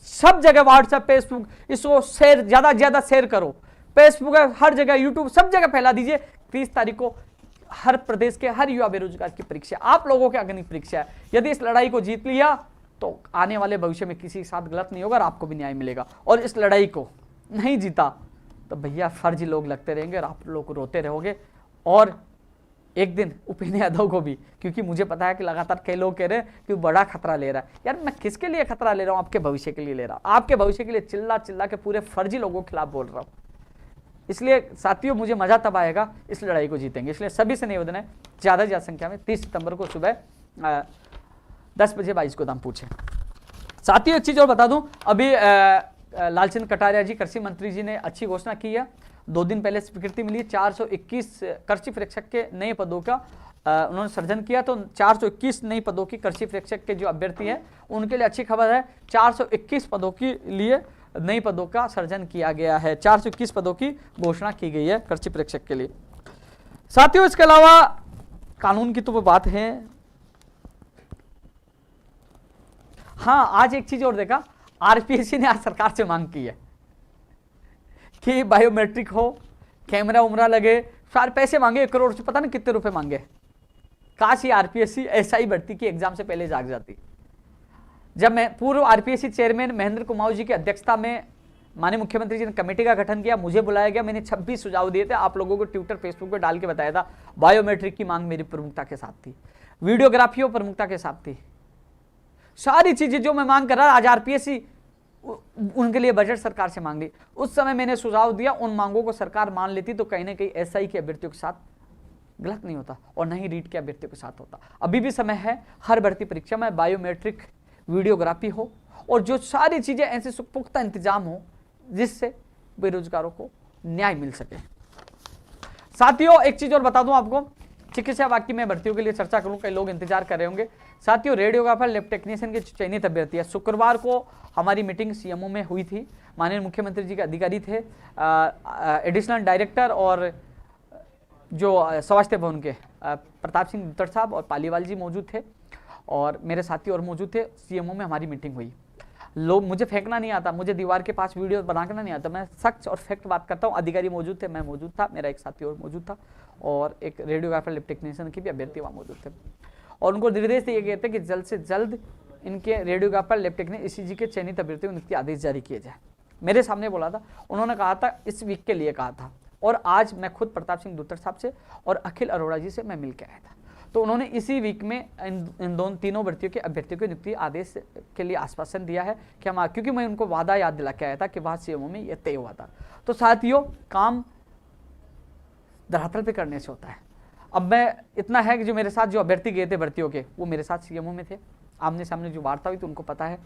सब जगह व्हाट्सएप, फेसबुक, इसको शेयर, ज्यादा से ज्यादा शेयर करो। फेसबुक है, हर जगह, यूट्यूब, सब जगह फैला दीजिए। 30 तारीख को हर प्रदेश के हर युवा बेरोजगार की परीक्षा, आप लोगों के अग्नि परीक्षा है। यदि इस लड़ाई को जीत लिया तो आने वाले भविष्य में किसी के साथ गलत नहीं होगा और आपको भी न्याय मिलेगा। और इस लड़ाई को नहीं जीता तो भैया फर्जी लोग लगते रहेंगे और आप लोग रोते रहोगे। और एक दिन उपेंद्र यादव को भी, क्योंकि मुझे पता है कि लगातार कई लोग कह रहे हैं कि बड़ा खतरा ले रहा है। यार मैं किसके लिए खतरा ले रहा हूं? आपके भविष्य के लिए ले रहा हूं। आपके भविष्य के लिए चिल्ला चिल्ला के पूरे फर्जी लोगों के खिलाफ बोल रहा हूं। इसलिए साथियों, मुझे मजा तब आएगा, इस लड़ाई को जीतेंगे। इसलिए सभी से निवेदन है, ज्यादा से ज्यादा संख्या में 30 सितंबर को सुबह 10 बजे 22 गोदाम पूछे। साथियों एक चीज और बता दूं, अभी लालचंद कटारिया जी, कृषि मंत्री जी ने अच्छी घोषणा की है। 2 दिन पहले स्वीकृति मिली 421 कृषि प्रेक्षक के नए पदों का उन्होंने सृजन किया। तो 421 नए पदों की कृषि प्रेक्षक के जो अभ्यर्थी हैं उनके लिए अच्छी खबर है। 421 पदों के लिए नए पदों का सृजन किया गया है। 421 पदों की घोषणा की गई है कृषि प्रेक्षक के लिए। साथियों इसके अलावा कानून की तो बात है। हाँ, आज एक चीज और देखा, आरपीएससी ने आज सरकार से मांग की है कि बायोमेट्रिक हो, कैमरा उमरा लगे, सारे पैसे मांगे, 1 करोड़ से पता नहीं कितने रुपए मांगे। काश ये आरपीएससी एसआई भर्ती की एग्जाम से पहले जाग जाती। जब मैं पूर्व आरपीएससी चेयरमैन महेंद्र कुमार जी की अध्यक्षता में माननीय मुख्यमंत्री जी ने कमेटी का गठन किया, मुझे बुलाया गया, मैंने 26 सुझाव दिए थे, आप लोगों को ट्विटर फेसबुक पे डाल के बताया था। बायोमेट्रिक की मांग मेरी प्रमुखता के साथ थी, वीडियोग्राफी प्रमुखता के साथ थी, सारी चीजें जो मैं मांग कर रहा, आज आरपीएससी उनके लिए बजट सरकार से मांग ली। उस समय मैंने सुझाव दिया, उन मांगों को सरकार मान लेती तो कहीं ना कहीं एसआई के अभ्यर्थियों के साथ गलत नहीं होता और न ही रीट के अभ्यर्थियों के साथ होता। अभी भी समय है, हर भर्ती परीक्षा में बायोमेट्रिक, वीडियोग्राफी हो और जो सारी चीजें ऐसे पुख्ता इंतजाम हो जिससे बेरोजगारों को न्याय मिल सके। साथियों एक चीज और बता दूं आपको, चिकित्सा विभाग की मैं भर्तियों के लिए चर्चा करूं, कई लोग इंतजार कर रहे होंगे। साथियों रेडियोग्राफर, लैब टेक्नीशियन के चयनित अभ्यर्थी है। शुक्रवार को हमारी मीटिंग सीएमओ में हुई थी, माननीय मुख्यमंत्री जी के अधिकारी थे, एडिशनल डायरेक्टर और जो स्वास्थ्य भवन के प्रताप सिंह दुत्तड़ साहब और पालीवाल जी मौजूद थे और मेरे साथी और मौजूद थे। सीएमओ में हमारी मीटिंग हुई। लोग, मुझे फेंकना नहीं आता, मुझे दीवार के पास वीडियो बनाना नहीं आता, मैं सच और फैक्ट बात करता हूँ। अधिकारी मौजूद थे, मैं मौजूद था, मेरा एक साथी और मौजूद था और एक रेडियोग्राफर, लैब टेक्नीशियन की भी अभ्यर्थी वहाँ मौजूद थे और उनको निर्देश दिए गए थे कि जल्द से जल्द इनके रेडियोग्राफर, लैब टेक्नीशियन, ईसीजी के चयनित अभ्यर्थियों को नियुक्ति आदेश जारी किए जाए। मेरे सामने बोला था, उन्होंने कहा था इस वीक के लिए कहा था और आज मैं खुद प्रताप सिंह दुत्तड़ साहब से और अखिल अरोड़ा जी से मैं मिल के आया था, तो उन्होंने इसी वीक में इन तीनों भर्तियों के अभ्यर्थियों को नियुक्ति आदेश के लिए आश्वासन दिया है कि हम, क्योंकि मैं उनको वादा याद दिला के आया था कि वहाँ सीएमओ में ये तय हुआ था। तो साथियों काम धरातल पे करने से होता है। अब मैं इतना है कि जो मेरे साथ जो अभ्यर्थी गए थे भर्तियों के, वो मेरे साथ सीएमओ में थे, आमने सामने जो वार्ता हुई तो उनको पता है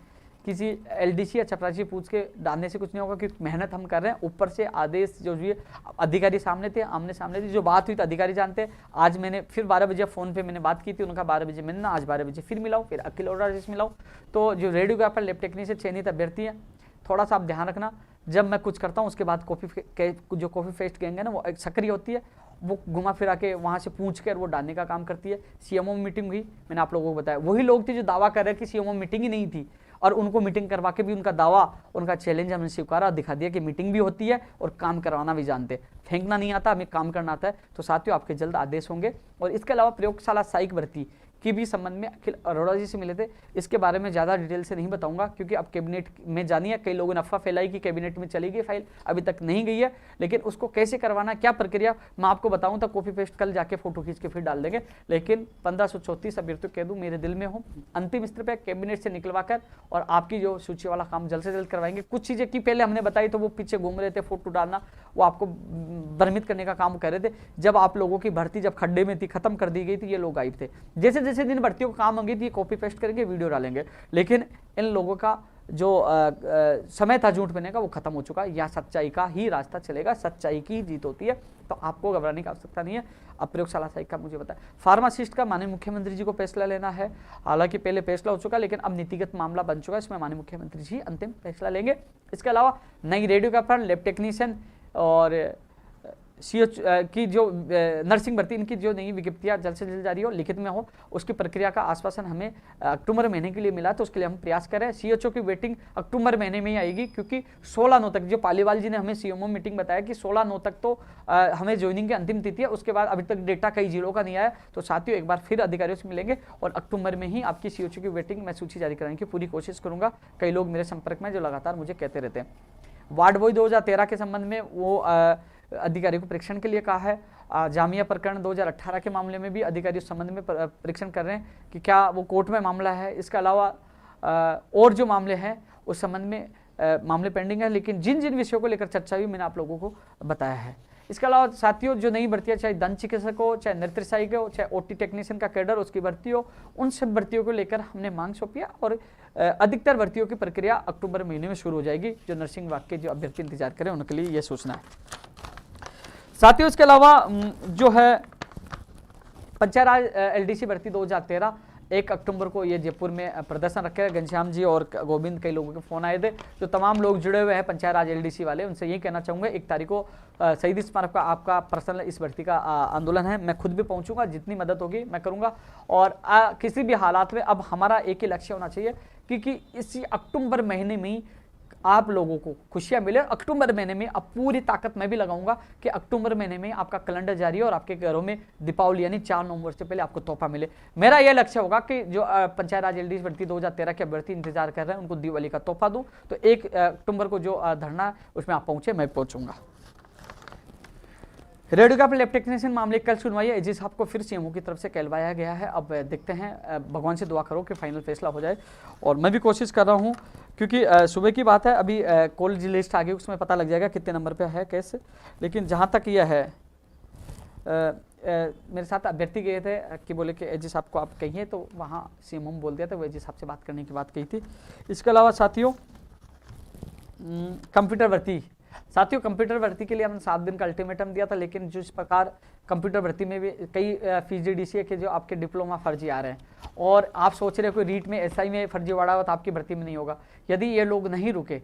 किसी एलडीसी या चपरासी पूछ के डालने से कुछ नहीं होगा, क्योंकि मेहनत हम कर रहे हैं। ऊपर से आदेश जो हुए, अधिकारी सामने थे, आमने सामने थी, जो बात हुई तो अधिकारी जानते हैं। आज मैंने फिर 12 बजे फ़ोन पे मैंने बात की थी, उनका 12 बजे मिलना, आज 12 बजे फिर मिलाऊँ, फिर अखिल अरोड़ा जी से मिलाऊँ। तो जो रेडियोग्राफर, लैब टेक्नीशियन चयनित अभ्यर्थी हैं, थोड़ा सा आप ध्यान रखना, जब मैं कुछ करता हूँ उसके बाद जो कॉपी पेस्ट कहेंगे ना, वो सक्रिय होती है, वो घुमा फिरा के वहाँ से पूछ कर वो डालने का काम करती है। सीएमओ मीटिंग हुई, मैंने आप लोगों को बताया, वही लोग थे जो दावा कर रहे कि सीएमओ मीटिंग ही नहीं थी और उनको मीटिंग करवा के भी उनका दावा, उनका चैलेंज हमने स्वीकारा, दिखा दिया कि मीटिंग भी होती है और काम करवाना भी जानते। फेंकना नहीं आता, हमें काम करना आता है। तो साथियों आपके जल्द आदेश होंगे। और इसके अलावा प्रयोगशाला सहायक भर्ती की भी संबंध में अखिल अरोड़ा जी से मिले थे, इसके बारे में ज़्यादा डिटेल से नहीं बताऊंगा क्योंकि अब कैबिनेट में जानिए, कई लोगों ने अफवाह फैलाई कि कैबिनेट में चली गई फाइल, अभी तक नहीं गई है, लेकिन उसको कैसे करवाना, क्या प्रक्रिया मैं आपको बताऊं तो कॉपी पेस्ट कल जाके फोटो खींच के फिर डाल देंगे। लेकिन 1534 अभ्यर्थियों कह दूं मेरे दिल में हो, अंतिम स्तर पर कैबिनेट से निकलवा कर और आपकी जो सूची वाला काम जल्द से जल्द करवाएंगे। कुछ चीज़ें की पहले हमने बताई तो वो पीछे घूम रहे थे, फोटो डालना, वो आपको भ्रमित करने का काम कर रहे थे। जब आप लोगों की भर्ती जब खड्डे में थी, खत्म कर दी गई थी, ये लोग गायब थे। जैसे जैसे दिन भर्तियों का काम होंगी थी, कॉपी पेस्ट करेंगे, वीडियो डालेंगे, लेकिन इन लोगों का जो समय था झूठ बनने का वो खत्म हो चुका है। या सच्चाई का ही रास्ता चलेगा, सच्चाई की ही जीत होती है, तो आपको घबराने की आवश्यकता नहीं है। अब प्रयोगशाला सहायक का मुझे बताया, फार्मासिस्ट का माननीय मुख्यमंत्री जी को फैसला लेना है। हालांकि पहले फैसला हो चुका, लेकिन अब नीतिगत मामला बन चुका है, इसमें माननीय मुख्यमंत्री जी अंतिम फैसला लेंगे। इसके अलावा नई रेडियोग्राफर, लैब टेक्नीशियन और सीओ की जो नर्सिंग भर्ती, इनकी जो नई विज्ञप्तियाँ जल्द से जल्द जारी हो, लिखित में हो, उसकी प्रक्रिया का आश्वासन हमें अक्टूबर महीने के लिए मिला, तो उसके लिए हम प्रयास कर रहे हैं। सीएचओ की वेटिंग अक्टूबर महीने में ही आएगी, क्योंकि 16/9 तक, जो पालीवाल जी ने हमें सीएमओ मीटिंग बताया कि 16/9 तक तो हमें ज्वाइनिंग की अंतिम तिथि है, उसके बाद अभी तक डेटा कई जिलों का नहीं आया। तो साथियों एक बार फिर अधिकारियों से मिलेंगे और अक्टूबर में ही आपकी सीएचओ की वेटिंग मैं सूची जारी कराने की पूरी कोशिश करूँगा। कई लोग मेरे संपर्क में जो लगातार मुझे कहते रहते हैं। वार्ड बॉय 2013 के संबंध में वो अधिकारी को परीक्षण के लिए कहा है। जामिया प्रकरण 2018 के मामले में भी अधिकारी उस संबंध में परीक्षण कर रहे हैं कि क्या वो कोर्ट में मामला है। इसके अलावा और जो मामले हैं उस संबंध में मामले पेंडिंग है, लेकिन जिन जिन विषयों को लेकर चर्चा हुई मैंने आप लोगों को बताया है। इसके अलावा साथियों जो नई भर्तियाँ, चाहे दंत चिकित्सक हो, चाहे नृत्य सहायक हो, चाहे ओटी टेक्नीशियन का कैडर उसकी भर्ती हो, उन सब भर्तियों को लेकर हमने मांग सौंपी है और अधिकतर भर्तियों की प्रक्रिया अक्टूबर महीने में शुरू हो जाएगी। जो नर्सिंग विभाग के जो अभ्यर्थी इंतजार करें उनके लिए ये सूचना है। साथियों इसके अलावा जो है पंचायत राज एलडीसी भर्ती 2013 1 अक्टूबर को ये जयपुर में प्रदर्शन रखे। घनश्याम जी और गोविंद, कई लोगों के फोन आए थे। जो तमाम लोग जुड़े हुए हैं पंचायत राज एलडीसी वाले, उनसे यही कहना चाहूँगा 1 तारीख को शहीद स्मारक का आपका पर्सनल इस भर्ती का आंदोलन है। मैं खुद भी पहुँचूंगा, जितनी मदद होगी मैं करूँगा। और किसी भी हालात में अब हमारा एक ही लक्ष्य होना चाहिए, क्योंकि इसी अक्टूबर महीने में ही आप लोगों को खुशियां मिले। अक्टूबर महीने में अब पूरी ताकत मैं भी लगाऊंगा कि अक्टूबर महीने में आपका कैलेंडर जारी हो और आपके घरों में दीपावली यानी 4 नवंबर से पहले आपको तोहफा मिले। मेरा यह लक्ष्य होगा कि जो पंचायत राज एलडीसी भर्ती 2013 के अभ्यर्थी इंतजार कर रहे हैं उनको दिवाली का तोहफा दूं। तो 1 अक्टूबर को जो धरना उसमें आप पहुंचे, मैं पहुंचूंगा। रेडियो का लैब टेक्नीशियन मामले कल सुनवाई है। एजी साहब को फिर सीएमओ की तरफ से कहलवाया गया है। अब देखते हैं, भगवान से दुआ करो कि फाइनल फैसला हो जाए। और मैं भी कोशिश कर रहा हूं क्योंकि सुबह की बात है, अभी कॉलेज लिस्ट आ गई, उसमें पता लग जाएगा कितने नंबर पे है कैसे। लेकिन जहां तक यह है, मेरे साथ अभ्यर्थी गए थे कि बोले कि एजी साहब को आप कहिए, तो वहाँ सीएमओ बोल दिया था, वो एजी साहब से बात करने की बात कही थी। इसके अलावा साथियों, कंप्यूटर भर्ती, कंप्यूटर भर्ती के लिए हमने 7 दिन का अल्टीमेटम दिया था, लेकिन जिस प्रकार कंप्यूटर भर्ती में भी कई पीजीडीसीए के जो आपके डिप्लोमा फर्जी आ रहे हैं और आप सोच रहे हो कोई रीट में एसआई में फर्जीवाड़ा हो तो आपकी भर्ती में नहीं होगा। यदि ये लोग नहीं रुके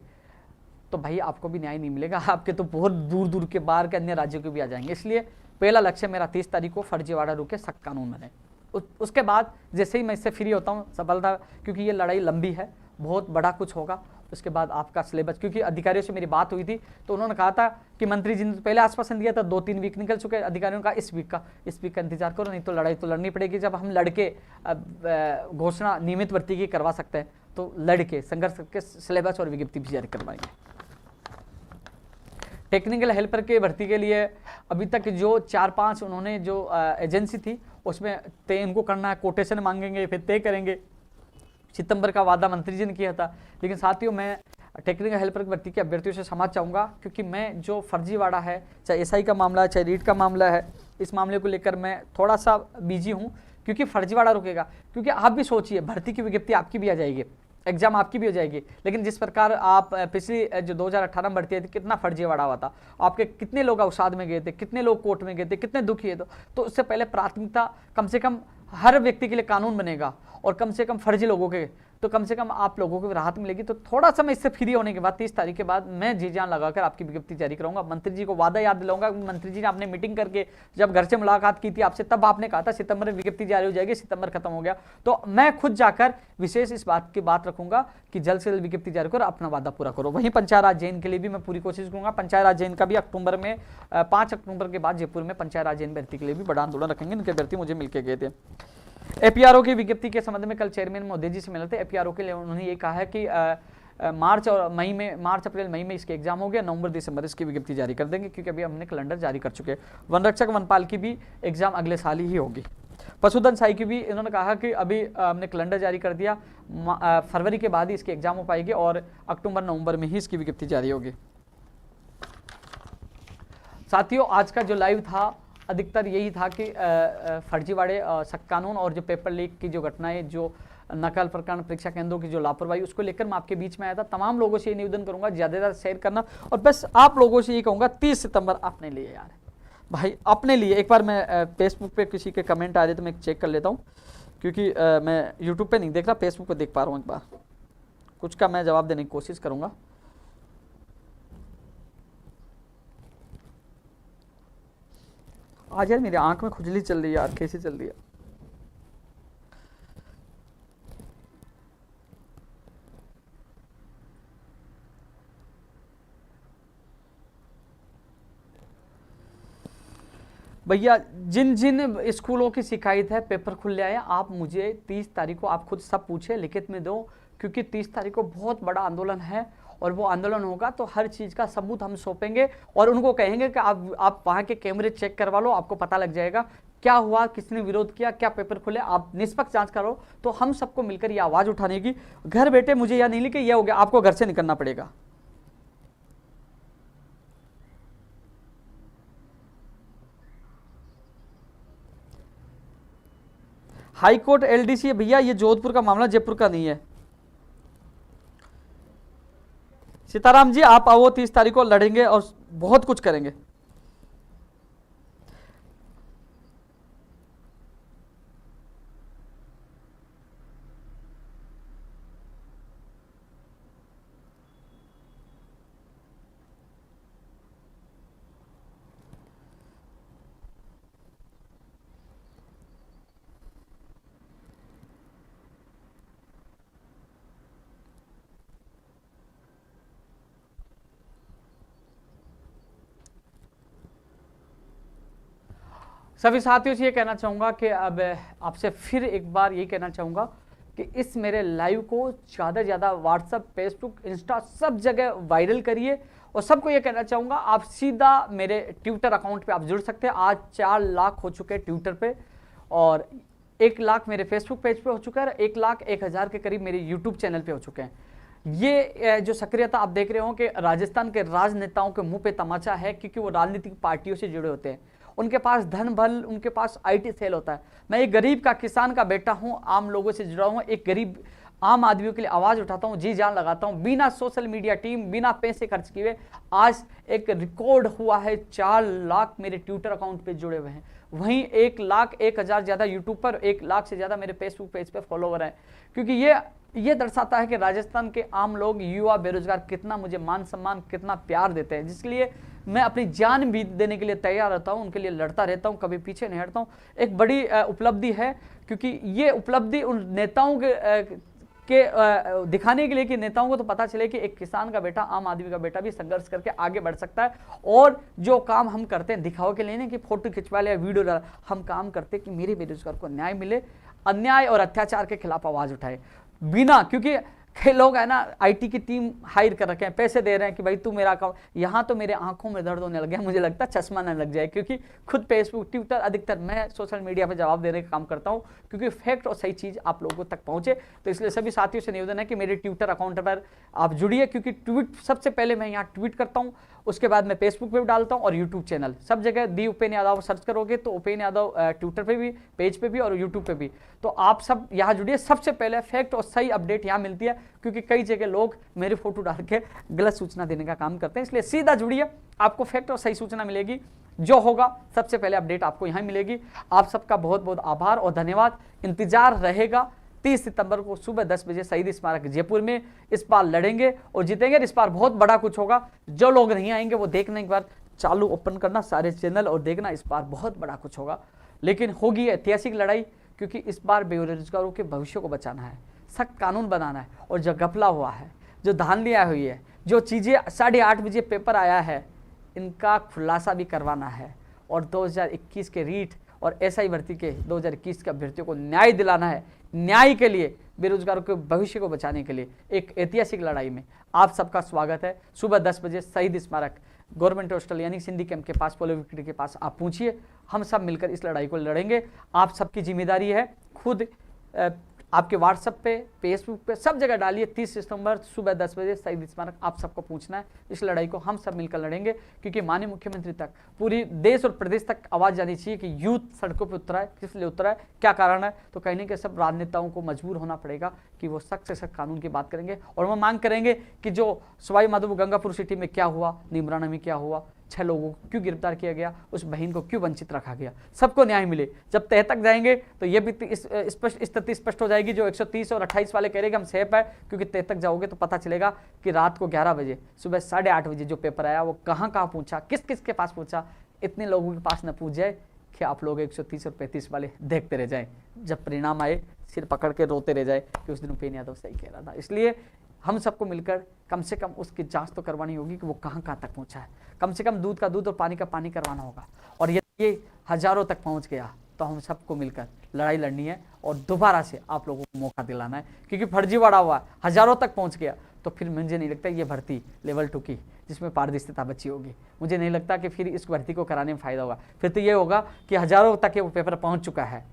तो भाई आपको भी न्याय नहीं मिलेगा, आपके तो बहुत दूर दूर के बाहर के अन्य राज्यों के भी आ जाएंगे। इसलिए पहला लक्ष्य मेरा 30 तारीख को फर्जीवाड़ा रुके, सख्त कानून बने। उसके बाद जैसे ही मैं इससे फ्री होता हूँ सफलता, क्योंकि ये लड़ाई लंबी है, बहुत बड़ा कुछ होगा। उसके बाद आपका सिलेबस, क्योंकि अधिकारियों से मेरी बात हुई थी तो उन्होंने कहा था कि मंत्री जी ने पहले आश्वासन दिया था, 2-3 वीक निकल चुके, अधिकारियों का इस वीक का इंतजार करो, नहीं तो लड़ाई तो लड़नी पड़ेगी। जब हम लड़के घोषणा नियमित भर्ती की करवा सकते हैं तो लड़के संघर्ष करके सिलेबस और विज्ञप्ति भी जारी करवाएंगे। टेक्निकल हेल्पर के भर्ती के लिए अभी तक जो 4-5 उन्होंने जो एजेंसी थी उसमें तय इनको करना है, कोटेशन मांगेंगे, फिर तय करेंगे। सितंबर का वादा मंत्री जी ने किया था। लेकिन साथियों, मैं टेक्निकल हेल्पर की भर्ती के अभ्यर्थियों से क्षमा चाहूँगा, क्योंकि मैं जो फर्जीवाड़ा है, चाहे एसआई का मामला है, चाहे रीट का मामला है, इस मामले को लेकर मैं थोड़ा सा बिजी हूँ, क्योंकि फर्जीवाड़ा रुकेगा। क्योंकि आप भी सोचिए, भर्ती की विज्ञप्ति आपकी भी आ जाएगी, एग्जाम आपकी भी हो जाएगी, लेकिन जिस प्रकार आप पिछली जो 2018 में भर्ती आई थी, कितना फर्जीवाड़ा हुआ था, आपके कितने लोग अवसाद में गए थे, कितने लोग कोर्ट में गए थे, कितने दुखी है। तो उससे पहले प्राथमिकता, कम से कम हर व्यक्ति के लिए कानून बनेगा और कम से कम फर्जी लोगों के, तो कम से कम आप लोगों को राहत मिलेगी। तो थोड़ा सा मैं इससे फ्री होने के बाद 30 तारीख के बाद मैं जी जान लगाकर आपकी विज्ञप्ति जारी कराऊंगा। मंत्री जी को वादा याद दिलाऊंगा। मंत्री जी ने आपने मीटिंग करके जब घर से मुलाकात की थी आपसे, तब आपने कहा था सितंबर में विज्ञप्ति जारी हो जाएगी, सितंबर खत्म हो गया। तो मैं खुद जाकर विशेष इस बात की बात रखूंगा कि जल्द से जल्द विज्ञप्ति जारी करो, अपना वादा पूरा करो। वहीं पंचायत राज जैन के लिए भी मैं पूरी कोशिश करूंगा। पंचायत राज जैन का भी अक्टूबर में 5 अक्टूबर के बाद जयपुर में पंचायत राज जैन भर्ती के लिए भी बड़ा आंदोलन रखेंगे। इनके भर्ती मुझे मिलकर गए थे। एपीआरओ की विज्ञप्ति के संबंध में कल चेयरमैन मोदी जी से मिले थे। एपीआरओ के लिए उन्होंने ये कहा है कि मार्च अप्रैल मई में इसके एग्जाम हो गया, नवंबर दिसंबर इसकी विज्ञप्ति जारी कर देंगे, क्योंकि अभी हमने कैलेंडर जारी कर चुके हैं। वन रक्षक वनपाल की भी एग्जाम अगले साल ही होगी। पशुधन सहायक की भी इन्होंने कहा कि अभी हमने कैलेंडर जारी कर दिया, फरवरी के बाद ही इसके एग्जाम हो पाएंगे और अक्टूबर नवंबर में ही इसकी विज्ञप्ति जारी होगी। साथियों, आज का जो लाइव था अधिकतर यही था कि फर्जीवाड़े, सख्त कानून और जो पेपर लीक की जो घटनाएं, जो नकल प्रकरण, परीक्षा केंद्रों की जो लापरवाही, उसको लेकर मैं आपके बीच में आया था। तमाम लोगों से ये निवेदन करूंगा ज़्यादा से ज़्यादा शेयर करना, और बस आप लोगों से ये कहूँगा 30 सितंबर अपने लिए यार भाई, अपने लिए। एक बार मैं फेसबुक पे किसी के कमेंट आ रहे तो मैं चेक कर लेता हूँ, क्योंकि मैं यूट्यूब पे नहीं देख रहा, फेसबुक पे देख पा रहा हूँ। एक बार कुछ का मैं जवाब देने की कोशिश करूँगा। आज यार मेरी आंख में खुजली चल रही है यार, कैसे चल रही है। भैया, जिन जिन स्कूलों की शिकायत है पेपर खुल आए, आप मुझे 30 तारीख को आप खुद सब पूछे, लिखित में दो, क्योंकि 30 तारीख को बहुत बड़ा आंदोलन है और वो आंदोलन होगा तो हर चीज़ का सबूत हम सौंपेंगे और उनको कहेंगे कि आप वहाँ के कैमरे चेक करवा लो, आपको पता लग जाएगा क्या हुआ, किसने विरोध किया, क्या पेपर खुले, आप निष्पक्ष जांच करो। तो हम सबको मिलकर ये आवाज़ उठाने की, घर बैठे मुझे यह नहीं लिखे, यह हो गया, आपको घर से निकलना पड़ेगा। हाईकोर्ट एलडीसी भैया, ये जोधपुर का मामला, जयपुर का नहीं है। सीताराम जी, आप आओ, 30 तारीख को लड़ेंगे और बहुत कुछ करेंगे। सभी साथियों से ये कहना चाहूँगा कि अब आपसे फिर एक बार ये कहना चाहूँगा कि इस मेरे लाइव को ज़्यादा से ज़्यादा व्हाट्सएप, फेसबुक, इंस्टा सब जगह वायरल करिए। और सबको ये कहना चाहूँगा आप सीधा मेरे ट्विटर अकाउंट पे आप जुड़ सकते हैं। आज 4 लाख हो चुके हैं ट्विटर पे, और 1 लाख मेरे फेसबुक पेज पे हो चुका है, 1 लाख 1 हज़ार के करीब मेरे यूट्यूब चैनल पे हो चुके हैं। ये जो सक्रियता आप देख रहे हो कि राजस्थान के राजनेताओं के मुंह पे तमाचा है, क्योंकि वो राजनीतिक पार्टियों से जुड़े होते हैं, उनके पास धन बल, उनके पास आईटी सेल होता है। मैं एक गरीब का, किसान का बेटा हूं, आम लोगों से जुड़ा हूं, एक गरीब आम आदमियों के लिए आवाज उठाता हूं, जी जान लगाता हूं, बिना सोशल मीडिया टीम, बिना पैसे खर्च किए। आज एक रिकॉर्ड हुआ है, 4 लाख मेरे ट्विटर अकाउंट पे जुड़े हुए हैं, वहीं 1 लाख 1 हज़ार ज़्यादा यूट्यूब पर, 1 लाख से ज़्यादा मेरे फेसबुक पेज पे फॉलोवर हैं। क्योंकि ये दर्शाता है कि राजस्थान के आम लोग, युवा, बेरोजगार कितना मुझे मान सम्मान, कितना प्यार देते हैं, जिसके लिए मैं अपनी जान भी देने के लिए तैयार रहता हूं, उनके लिए लड़ता रहता हूं, कभी पीछे नहीं हटता हूं। एक बड़ी उपलब्धि है, क्योंकि ये उपलब्धि उन नेताओं के दिखाने के लिए कि नेताओं को तो पता चले कि एक किसान का बेटा, आम आदमी का बेटा भी संघर्ष करके आगे बढ़ सकता है। और जो काम हम करते हैं दिखाओ के लिए नहीं कि फोटो खिंचवा ले, वीडियो डाल, हम काम करते हैं कि मेरे बेरोजगार को न्याय मिले, अन्याय और अत्याचार के खिलाफ आवाज उठाए बिना, क्योंकि कई लोग है ना आईटी की टीम हायर कर रखे हैं, पैसे दे रहे हैं कि भाई तू मेरा अकाउंट, यहाँ तो मेरे आंखों में दर्द होने लग गया, मुझे लगता है चश्मा न लग जाए, क्योंकि खुद फेसबुक, ट्विटर, अधिकतर मैं सोशल मीडिया पे जवाब देने का काम करता हूँ, क्योंकि फैक्ट और सही चीज़ आप लोगों तक पहुँचे। तो इसलिए सभी साथियों से निवेदन है कि मेरे ट्विटर अकाउंट पर आप जुड़िए, क्योंकि ट्वीट सबसे पहले मैं यहाँ ट्वीट करता हूँ, उसके बाद मैं फेसबुक पे भी डालता हूँ और यूट्यूब चैनल सब जगह दी उपेन यादव सर्च करोगे तो उपेन यादव ट्विटर पे भी, पेज पे भी और यूट्यूब पे भी। तो आप सब यहाँ जुड़िए, सबसे पहले फैक्ट और सही अपडेट यहाँ मिलती है, क्योंकि कई जगह लोग मेरी फोटो डाल के गलत सूचना देने का काम करते हैं। इसलिए सीधा जुड़िए, आपको फैक्ट और सही सूचना मिलेगी, जो होगा सबसे पहले अपडेट आपको यहाँ मिलेगी। आप सबका बहुत बहुत आभार और धन्यवाद। इंतजार रहेगा 30 सितंबर को सुबह 10 बजे शहीद स्मारक जयपुर में। इस बार लड़ेंगे और जीतेंगे। इस बार बहुत बड़ा कुछ होगा। जो लोग नहीं आएंगे वो देखने के बाद चालू ओपन करना सारे चैनल और देखना, इस बार बहुत बड़ा कुछ होगा। लेकिन होगी ऐतिहासिक लड़ाई, क्योंकि इस बार बेरोजगारों के भविष्य को बचाना है, सख्त कानून बनाना है, और जो घपला हुआ है, जो धांधलियाँ हुई है, जो चीज़ें 8:30 बजे पेपर आया है, इनका खुलासा भी करवाना है। और 2021 के रीट और एसआई भर्ती के 2021 के अभ्यर्थियों को न्याय दिलाना है। न्याय के लिए, बेरोजगारों के भविष्य को बचाने के लिए एक ऐतिहासिक लड़ाई में आप सबका स्वागत है। सुबह 10 बजे शहीद स्मारक गवर्नमेंट हॉस्टल यानी सिंधी कैंप के पास, पोलो विक्ट्री के पास आप पहुंचिए। हम सब मिलकर इस लड़ाई को लड़ेंगे। आप सबकी जिम्मेदारी है, खुद आपके व्हाट्सएप पे, फेसबुक पे सब जगह डालिए 30 सितंबर सुबह 10 बजे शहीद स्मारक। आप सबको पूछना है। इस लड़ाई को हम सब मिलकर लड़ेंगे, क्योंकि माननीय मुख्यमंत्री तक, पूरी देश और प्रदेश तक आवाज़ जानी चाहिए कि यूथ सड़कों पर उतरा है, किस लिए उतरा है, क्या कारण है। तो कहने के सब राजनेताओं को मजबूर होना पड़ेगा कि वो सख्त से सख्त कानून की बात करेंगे। और वो मांग करेंगे कि जो सवाई माधोपुर गंगापुर सिटी में क्या हुआ, निमराना में क्या हुआ, 6 लोगों को क्यों गिरफ्तार किया गया, उस बहन को क्यों वंचित रखा गया, सबको न्याय मिले। जब तह तक जाएंगे तो ये भी स्थिति स्पष्ट हो जाएगी। जो 130 और 28 वाले कह रहे हम सेफ है, क्योंकि तह तक जाओगे तो पता चलेगा कि रात को 11 बजे, सुबह 8:30 बजे जो पेपर आया वो कहाँ कहाँ पूछा, किस किस के पास पूछा। इतने लोगों के पास न पूछ जाए कि आप लोग 130 और 35 वाले देखते रह जाएं, जब परिणाम आए सिर पकड़ के रोते रह जाए कि उस दिन उपेन यादव सही कह रहा था। इसलिए हम सबको मिलकर कम से कम उसकी जांच तो करवानी होगी कि वो कहाँ कहाँ तक पहुँचा है। कम से कम दूध का दूध और पानी का पानी करवाना होगा। और यदि ये हजारों तक पहुँच गया तो हम सबको मिलकर लड़ाई लड़नी है और दोबारा से आप लोगों को मौका दिलाना है, क्योंकि फर्जीवाड़ा हुआ, हजारों तक पहुँच गया तो फिर मुझे नहीं लगता ये भर्ती लेवल 2 की जिसमें पारदर्शिता बची होगी, मुझे नहीं लगता कि फिर इस भर्ती को कराने में फ़ायदा होगा। फिर तो ये होगा कि हजारों तक ये वो पेपर पहुँच चुका है,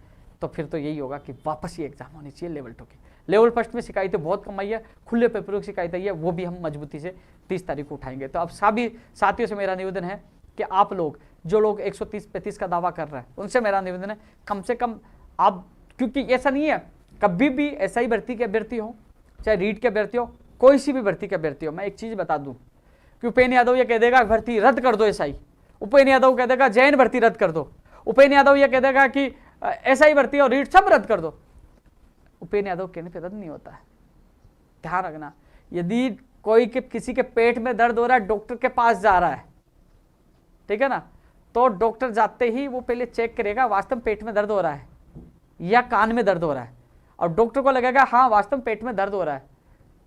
तो फिर तो यही होगा कि वापस ये एग्जाम होनी चाहिए लेवल 2 की। लेवल फर्स्ट में शिकायतें बहुत कम आई है, खुले पेपरों की शिकायत आई है, वो भी हम मजबूती से 30 तारीख को उठाएंगे। तो अब सभी साथियों से मेरा निवेदन है कि आप लोग, जो लोग 130-35 का दावा कर रहे हैं, उनसे मेरा निवेदन है कम से कम आप, क्योंकि ऐसा नहीं है कभी भी ऐसा ही भर्ती के अभ्यर्थी हो, चाहे रीट के अभ्यर्थी हो, कोई सी भी भर्ती के अभ्यर्थी हो, मैं एक चीज़ बता दूं कि उपेन यादव ये कह देगा भर्ती रद्द कर दो एसआई, उपेन यादव कह देगा जैन भर्ती रद्द कर दो, उपेन यादव ये कह देगा कि एसआई भर्ती और रीट सब रद्द कर दो। उपेन यादव कहने पे रद्द नहीं होता है। ध्यान रखना, यदि कोई के किसी के पेट में दर्द हो रहा है, डॉक्टर के पास जा रहा है, ठीक है ना, तो डॉक्टर जाते ही वो पहले चेक करेगा वास्तव में पेट में दर्द हो रहा है या कान में दर्द हो रहा है, और डॉक्टर को लगेगा हाँ वास्तव में पेट में दर्द हो रहा है,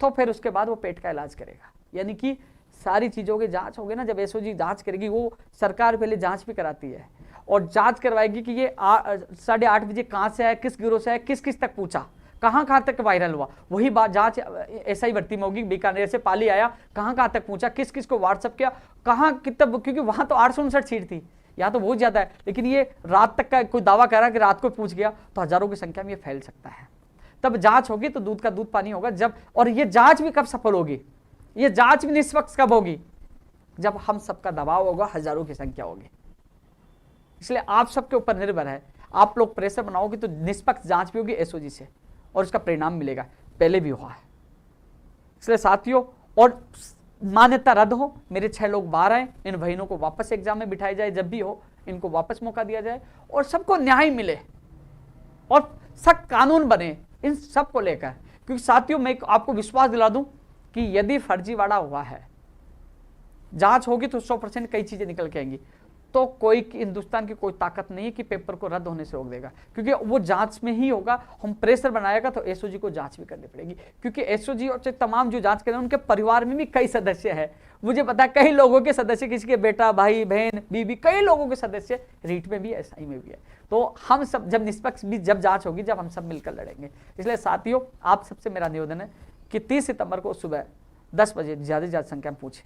तो फिर उसके बाद वो पेट का इलाज करेगा। यानी कि सारी चीज़ों की जांच होगी ना, जब एसओजी जांच करेगी, वो सरकार पहले जांच भी कराती है और जांच करवाएगी कि ये 8:30 बजे कहाँ से आया, किस गिरोह से आया, किस किस तक पूछा, कहाँ कहाँ तक वायरल हुआ। वही बात जांच एसआई भर्ती में होगी, बीकानेर से पाली आया, कहाँ कहाँ तक पूछा, किस किस को व्हाट्सअप किया, कहाँ कितना, क्योंकि वहां तो 859 सीट थी, यहाँ तो बहुत ज्यादा है, लेकिन ये रात तक का कोई दावा कर रहा है कि रात को पूछ गया, तो हजारों की संख्या में ये फैल सकता है। तब जांच होगी तो दूध का दूध पानी होगा जब, और ये जांच भी कब सफल होगी, ये जांच भी निष्पक्ष कब होगी, जब हम सबका दबाव होगा, हजारों की संख्या होगी। इसलिए आप सबके ऊपर निर्भर है, आप लोग प्रेशर बनाओगे तो निष्पक्ष जांच भी होगी एसओजी से और इसका परिणाम मिलेगा, पहले भी हुआ है। इसलिए साथियों, और मान्यता रद्द हो, मेरे 6 लोग बाहर आए, इन बहनों को वापस एग्जाम में बिठाया जाए, जब भी हो इनको वापस मौका दिया जाए और सबको न्याय मिले और सख्त कानून बने इन सब को लेकर। क्योंकि साथियों, मैं आपको विश्वास दिला दूं कि यदि फर्जीवाड़ा हुआ है, जांच होगी तो 100% कई चीजें निकल के आएंगी, तो कोई हिंदुस्तान की कोई ताकत नहीं है कि पेपर को रद्द होने से रोक देगा, क्योंकि वो जांच में ही होगा। हम प्रेशर बनाएगा तो एसओजी को जांच भी करनी पड़ेगी, क्योंकि एसओजी और तमाम जो जांच करें उनके परिवार में भी कई सदस्य है। मुझे पता है कई लोगों के सदस्य, किसी के बेटा, भाई, बहन, बीबी, कई लोगों के सदस्य रीट में भी है, एसआई में भी है। तो हम सब जब निष्पक्ष भी जब जांच होगी, जब हम सब मिलकर लड़ेंगे। इसलिए साथियों, आप सबसे मेरा निवेदन है कि 30 सितंबर को सुबह 10 बजे ज्यादा से ज्यादा संख्या में पूछें।